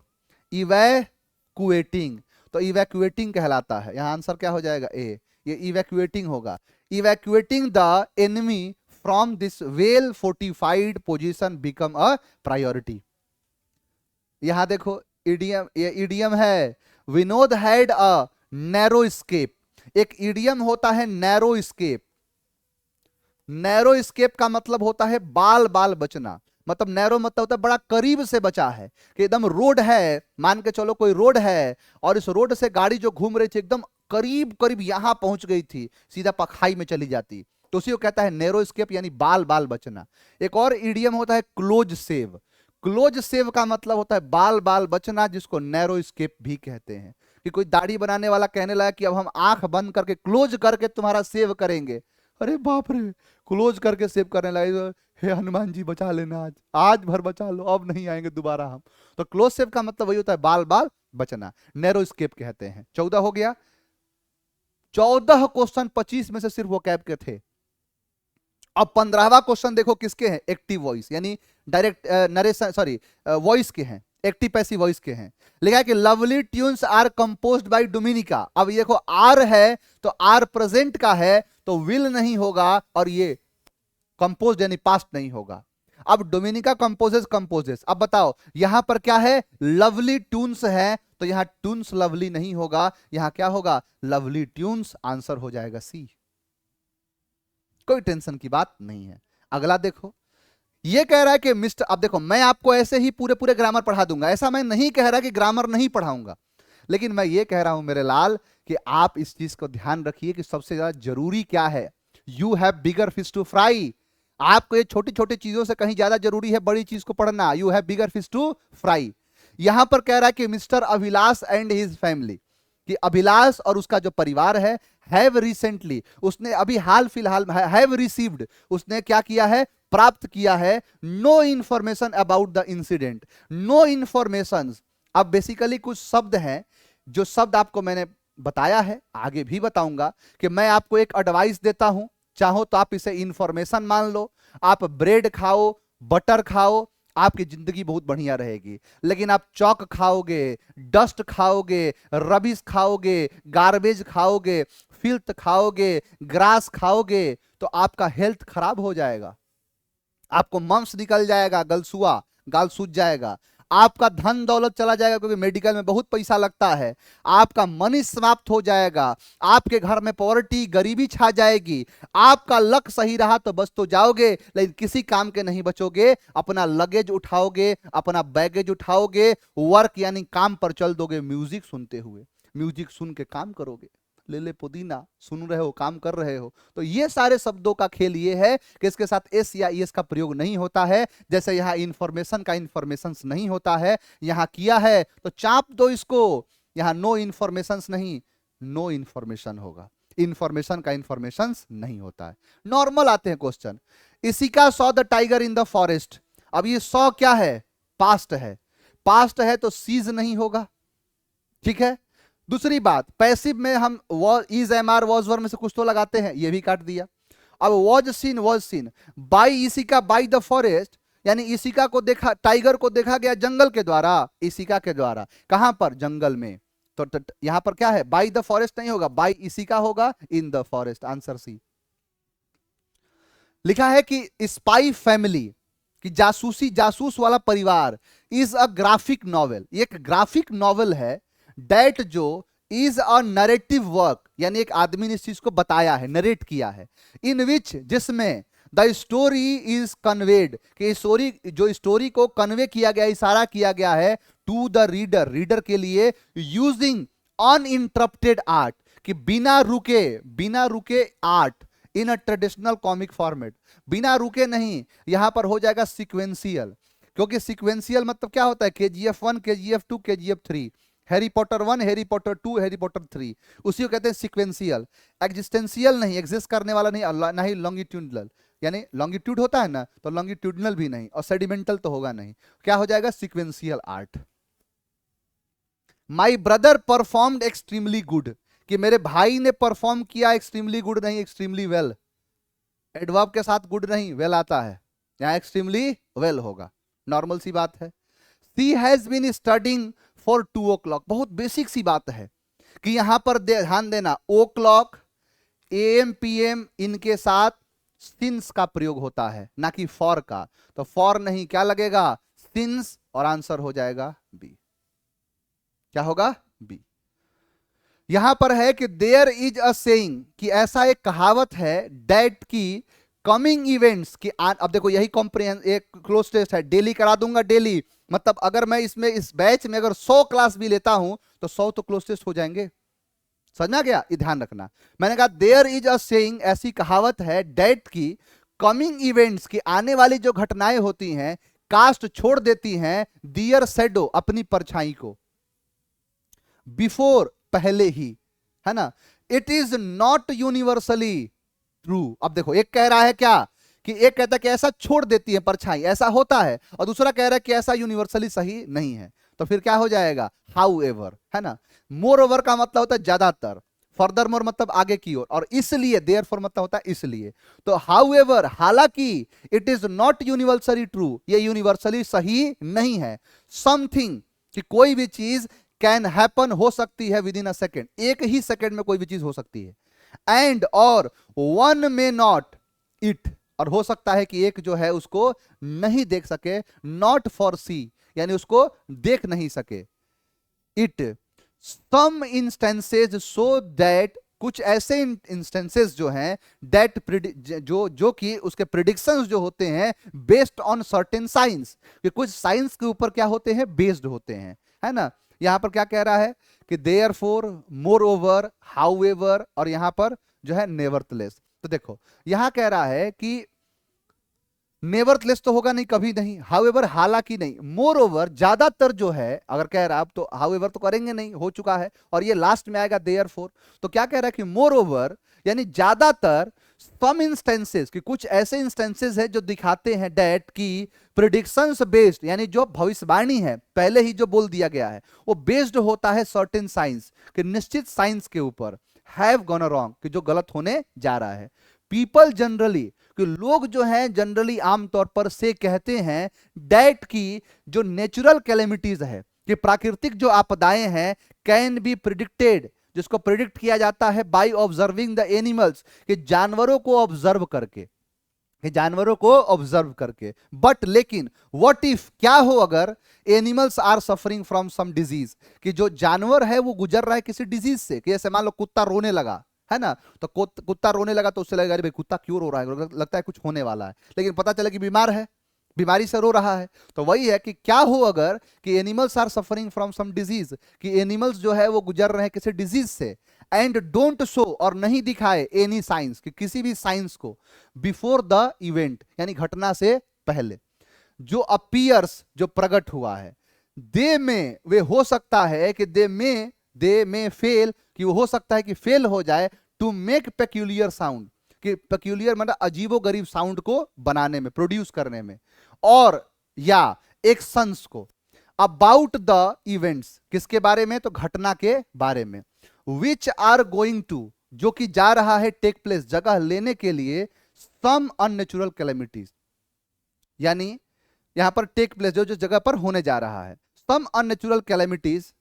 [SPEAKER 1] इवैक्यूएटिंग, तो इवैक्यूएटिंग कहलाता है। यहां आंसर क्या हो जाएगा, ए, ये इवैक्यूएटिंग होगा। Evacuating the enemy from this well fortified position become a priority. यहां देखो, इडियम, ये इडियम है। Vinod had a narrow escape. एक इडियम होता है नैरो स्केप। नैरो स्केप का मतलब होता है बाल बाल बचना। मतलब नैरो मतलब होता है बड़ा करीब से बचा है, कि एकदम रोड है, मान के चलो कोई रोड है और इस रोड से गाड़ी जो घूम रही थी एकदम करीब करीब यहां पहुंच गई थी, सीधा पखाई में चली जाती, तो उसी को कहता है नैरो स्केप, यानी बाल बाल बचना। एक और इडियम होता है क्लोज सेव। क्लोज सेव का मतलब होता है बाल बाल बचना, जिसको नैरो स्केप भी कहते हैं। कि कोई दाढ़ी बनाने वाला कहने लगा कि अब हम आंख बंद करके क्लोज करके तुम्हारा सेव करेंगे। अरे बाप रे, क्लोज करके सेव करने लगे, हे हनुमान जी बचा लेना, आज आज भर बचा लो, अब नहीं आएंगे दोबारा हम। तो क्लोज सेव का मतलब वही होता है बाल बाल बचना, नैरो स्केप कहते हैं। 14 हो गया। 14 क्वेश्चन 25 में से सिर्फ वो कैब के थे। अब 15वां क्वेश्चन देखो किसके हैं, एक्टिव वॉइस, यानी डायरेक्ट नरेशन, सॉरी वॉइस के हैं, एक्टिव पैसिव वॉइस के हैं। लिखा है कि lovely tunes are composed by Dominica. अब ये देखो आर है तो आर प्रेजेंट का है तो विल नहीं होगा, और ये कंपोज्ड यानी पास्ट नहीं होगा। अब डोमिनिका कंपोजेस। अब बताओ यहां पर क्या है, लवली ट्यून्स है, तो यहां ट्यून्स लवली नहीं होगा, यहां क्या होगा, लवली ट्यून्स। आंसर हो जाएगा सी। कोई टेंशन की बात नहीं है। अगला देखो, ये कह रहा है कि मिस्टर, अब देखो मैं आपको ऐसे ही पूरे पूरे ग्रामर पढ़ा दूंगा, ऐसा मैं नहीं कह रहा कि ग्रामर नहीं पढ़ाऊंगा, लेकिन मैं ये कह रहा हूं मेरे लाल कि आप इस चीज को ध्यान रखिए कि सबसे ज्यादा जरूरी क्या है। You have bigger fish to fry. आपको ये छोटी छोटी चीजों से कहीं ज्यादा जरूरी है बड़ी चीज को पढ़ना। You have bigger fish to fry. यहां पर कह रहा है कि mister Abhilash and his family, कि अभिलाष और उसका जो परिवार है, हैव रिसेंटली, उसने अभी हाल फिलहाल, हैव रिसीव्ड, उसने क्या किया है, प्राप्त किया है, no information about the incident. No information. अब बेसिकली कुछ शब्द हैं, जो शब्द आपको मैंने बताया है, आगे भी बताऊंगा, कि मैं आपको एक एडवाइस देता हूं, चाहो तो आप इसे इंफॉर्मेशन मान लो। आप ब्रेड खाओ, बटर खाओ, आपकी जिंदगी बहुत बढ़िया रहेगी। लेकिन आप चौक खाओगे, डस्ट खाओगे, रबिश खाओगे, गार्बेज खाओगे, फिल्थ खाओगे, ग्रास खाओगे, तो आपका हेल्थ खराब हो जाएगा। आपको मम्स निकल जाएगा, गलसुआ, गाल सूज जाएगा, आपका धन दौलत चला जाएगा, क्योंकि मेडिकल में बहुत पैसा लगता है, आपका मनी समाप्त हो जाएगा, आपके घर में पॉवर्टी, गरीबी छा जाएगी। आपका लक सही रहा तो बच तो जाओगे, लेकिन किसी काम के नहीं बचोगे। अपना लगेज उठाओगे, अपना बैगेज उठाओगे, वर्क यानी काम पर चल दोगे, म्यूजिक सुनते हुए, म्यूजिक सुन के काम करोगे। ले ले पुदीना सुन रहे हो, काम कर रहे हो। तो ये सारे शब्दों का खेल ये है कि इसके साथ एस या एस का प्रयोग नहीं होता है। जैसे यहां इंफॉर्मेशन का इंफॉर्मेशन नहीं होता है, यहां किया है तो चाप दो इसको। यहां नो इंफॉर्मेशन नहीं, नो इंफॉर्मेशन होगा। इंफॉर्मेशन का इंफॉर्मेशन नहीं होता है। नॉर्मल आते हैं question. Ishika saw the tiger in the forest. अब ये सॉ क्या है, पास्ट है, पास्ट है तो सीज नहीं होगा, ठीक है। दूसरी बात, पैसिव में हम is am are was were में से कुछ तो लगाते हैं, ये भी काट दिया। अब was seen by Ishika by the forest, यानी इसिका को देखा, टाइगर को देखा गया जंगल के द्वारा, इसिका के द्वारा। कहां पर, जंगल में। तो यहां पर क्या है, बाई द फॉरेस्ट नहीं होगा, बाई इसिका होगा, in the forest. Answer C. लिखा है कि स्पाई फैमिली, कि जासूसी, जासूस वाला परिवार, इज अ ग्राफिक नॉवेल, एक ग्राफिक नॉवेल है। डेट जो इज अ नरेटिव वर्क, यानी एक आदमी ने इस चीज को बताया है, नरेट किया है। इन विच, जिसमें द स्टोरी इज कन्वेड, कि स्टोरी, जो स्टोरी को कन्वे किया गया, इशारा किया गया है, टू द रीडर, रीडर के लिए, यूजिंग अनइंटरप्टेड आर्ट, कि बिना रुके, बिना रुके art, in a traditional comic format. बिना रुके नहीं, यहां पर हो जाएगा सिक्वेंशियल, क्योंकि सिक्वेंशियल मतलब क्या होता है, KGF 1, KGF 2, KGF 3, Harry Potter 1, Harry Potter 2, Harry Potter 3, उसी को कहते हैं सिक्वेंशियल। एग्जिस्टेंशियल नहीं, एग्जिस्ट करने वाला नहीं, ना ही लॉन्गिट्यूडनल, यानी लॉन्गिट्यूड होता है ना, तो लॉन्गिट्यूडनल भी नहीं, और सेडिमेंटल तो होगा नहीं। क्या हो जाएगा, sequential art. My brother performed extremely good, कि मेरे भाई ने परफॉर्म किया, एक्सट्रीमली गुड नहीं, एक्सट्रीमली वेल। एडवर्ब के साथ गुड नहीं, वेल आता है, यहां एक्सट्रीमली वेल होगा, नॉर्मल सी बात है। She has been studying for 2 o'clock, बहुत बेसिक सी बात है, कि यहां पर ध्यान देना, ओ क्लॉक, AM PM, इनके साथ सिंस का प्रयोग होता है, ना कि फॉर का। तो फॉर नहीं, क्या लगेगा, सिंस, और आंसर हो जाएगा बी। क्या होगा? बी। यहां पर है कि देयर इज अ सेइंग, कि ऐसा एक कहावत है, डेट की कमिंग इवेंट्स की। अब देखो यही कॉम्प्रिहेंस एक क्लोज टेस्ट है, डेली करा दूंगा डेली, मतलब अगर मैं इसमें इस बैच में अगर 100 क्लास भी लेता हूं तो 100 तो क्लोज टेस्ट हो जाएंगे। समझना गया? ये ध्यान रखना। मैंने कहा देयर इज अ सेइंग, ऐसी कहावत है डेट की कमिंग इवेंट्स की, आने वाली जो घटनाएं होती हैं कास्ट छोड़ देती हैं दियर शेडो, अपनी परछाई को, बिफोर पहले ही, है ना। It is not universally true. अब देखो एक कह रहा है क्या, कि एक कहता है कि ऐसा छोड़ देती है परछाई, ऐसा होता है, और दूसरा कह रहा है कि ऐसा यूनिवर्सली सही नहीं है। तो फिर क्या हो जाएगा? हाउ एवर, है ना। मोर ओवर का मतलब होता है ज्यादातर, फर्दर मोर मतलब आगे की ओर, और इसलिए देयर फॉर मतलब होता है इसलिए। तो हाउ एवर, हालांकि, it is not universally true, ये यूनिवर्सली सही नहीं है। समथिंग, कि कोई भी चीज कैन हैपन, हो सकती है विद इन अ सेकेंड, एक ही सेकेंड में कोई भी चीज हो सकती है। एंड और वन में नॉट इट, और हो सकता है कि एक जो है उसको नहीं देख सके, नॉट फॉर सी, यानी उसको देख नहीं सके। It some instances so that, कुछ ऐसे इंस्टेंसेस जो हैं दैट जो कि उसके प्रिडिक्शंस जो होते हैं बेस्ड ऑन सर्टेन साइंस, कि कुछ साइंस के ऊपर क्या होते हैं? बेस्ड होते हैं, है ना। यहां पर क्या कह रहा है कि देयरफॉर, मोर ओवर, हाउएवर, और यहां पर जो है नेवरथलेस। तो देखो यहां कह रहा है कि नेवरथलेस तो होगा नहीं, कभी नहीं। हाउएवर, हालांकि नहीं। मोर ओवर, ज्यादातर जो है, अगर कह रहा है आप तो हाउएवर तो करेंगे नहीं, हो चुका है, और ये लास्ट में आएगा देयरफॉर। तो क्या कह रहा है कि मोर ओवर यानी ज्यादातर, सम इंस्टेंसेस, कि कुछ ऐसे इंस्टेंसेस है जो दिखाते हैं डेट की प्रिडिक्शंस बेस्ड, यानी जो भविष्यवाणी है पहले ही जो बोल दिया गया है वो बेस्ड होता है सर्टेन साइंस, कि निश्चित साइंस के ऊपर, हैव गॉन रॉन्ग, कि जो गलत होने जा रहा है। पीपल जनरली, कि लोग जो हैं जनरली आमतौर पर से कहते हैं डेट की जो नेचुरल कैलेमिटीज है, कि प्राकृतिक जो आपदाएं हैं, कैन बी प्रिडिक्टेड, जिसको प्रिडिक्ट किया जाता है बाय ऑब्जर्विंग द एनिमल्स, कि जानवरों को ऑब्जर्व करके, कि जानवरों को ऑब्जर्व करके। बट लेकिन व्हाट इफ, क्या हो अगर animals are suffering from some disease, कि जो जानवर है वो गुजर रहा है किसी डिजीज से, कि जैसे मान लो कुत्ता रोने लगा, है ना, तो कुत्ता रोने लगा तो उससे लगेगा अरे भाई कुत्ता क्यों रो रहा है, लगता है कुछ होने वाला है, लेकिन पता चला कि बीमार है, बीमारी से रो रहा है। तो वही है कि क्या हो अगर कि animals are suffering from some disease, कि एनिमल्स जो है वो गुजर रहे हैं किसी डिजीज से, एंड डोंट शो, और नहीं दिखाए, एनी साइंस, कि किसी भी साइंस को, बिफोर द इवेंट, यानी घटना से पहले, जो अपीयर्स, जो प्रकट हुआ है, दे में, वे हो सकता है कि दे में फेल, कि वो हो सकता है कि फेल हो जाए, टू मेक पेक्यूलियर साउंड, कि पेक्यूलियर मतलब अजीबोगरीब साउंड को बनाने में, प्रोड्यूस करने में, और या एक्शंस को, अबाउट द इवेंट्स, किसके बारे में? तो घटना के बारे में, विच आर गोइंग टू, जो कि जा रहा है, टेक प्लेस, जगह लेने के लिए, सम अननेचुरल कैलेमिटीज, यानी यहां पर टेक प्लेस जो जो जगह पर होने जा रहा है, सम अननेचुरल कैलेमिटीज,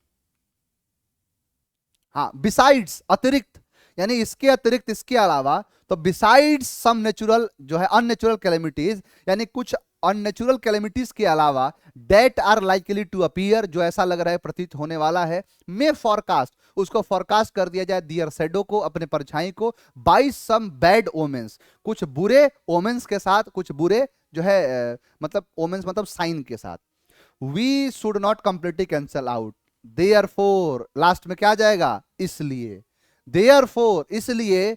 [SPEAKER 1] हाँ, बिसाइड्स, अतिरिक्त, यानी इसके अतिरिक्त, इसके अलावा, तो बिसाइड्स सम नेचुरल जो है अननेचुरल कैलेमिटीज, यानी कुछ अननेचुरल कैलेमिटीज के अलावा, that are likely to appear, जो ऐसा लग रहा है प्रतीत होने वाला है, मे फॉरकास्ट, उसको फॉरकास्ट कर दिया जाए, दियर शेडो को, अपने परछाई को, बाय सम बैड ओमेंस, कुछ बुरे ओमेंस के साथ, कुछ बुरे जो है मतलब ओमेंस मतलब साइन के साथ। We should not completely cancel out, therefore, last में क्या आ जाएगा? इसलिए, देयरफॉर, इसलिए,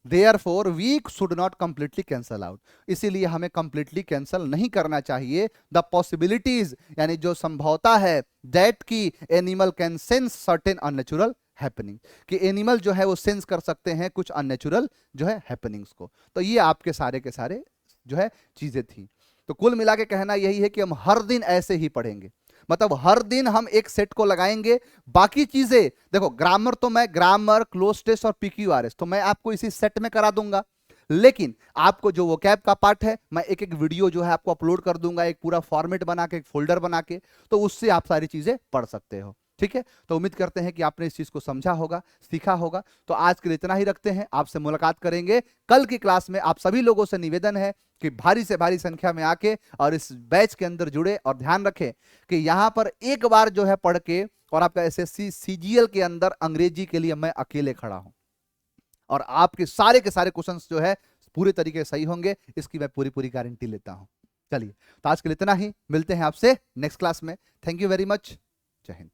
[SPEAKER 1] therefore we should not completely cancel out, इसीलिए हमें कंप्लीटली कैंसल नहीं करना चाहिए द पॉसिबिलिटीज, यानी जो संभवता है, दैट की animal can sense certain unnatural happening, कि एनिमल जो है वो सेंस कर सकते हैं कुछ अननेचुरल जो है हैपनिंग्स को। तो ये आपके सारे के सारे जो है चीजें थी। तो कुल मिला के कहना यही है कि हम हर दिन ऐसे ही पढ़ेंगे, मतलब हर दिन हम एक सेट को लगाएंगे, बाकी चीजें देखो, ग्रामर तो मैं, ग्रामर, क्लोज टेस्ट और पीक्यूआरएस तो मैं आपको इसी सेट में करा दूंगा, लेकिन आपको जो वोकैब का पार्ट है मैं एक एक वीडियो जो है आपको अपलोड कर दूंगा, एक पूरा फॉर्मेट बना के, एक फोल्डर बना के, तो उससे आप सारी चीजें पढ़ सकते हो। ठीक है, तो उम्मीद करते हैं कि आपने इस चीज को समझा होगा, सीखा होगा। तो आज के लिए इतना ही रखते हैं, आपसे मुलाकात करेंगे कल की क्लास में। आप सभी लोगों से निवेदन है कि भारी से भारी संख्या में आके और इस बैच के अंदर जुड़े, और ध्यान रखें कि यहां पर एक बार जो है पढ़ के, और आपका एसएससी सीजीएल के अंदर अंग्रेजी के लिए मैं अकेले खड़ा हूं, और आपके सारे के सारे क्वेश्चंस जो है पूरे तरीके से सही होंगे, इसकी मैं पूरी पूरी गारंटी लेता हूं। चलिए, तो आज के लिए इतना ही, मिलते हैं आपसे नेक्स्ट क्लास में। Thank you very much. जय हिंद।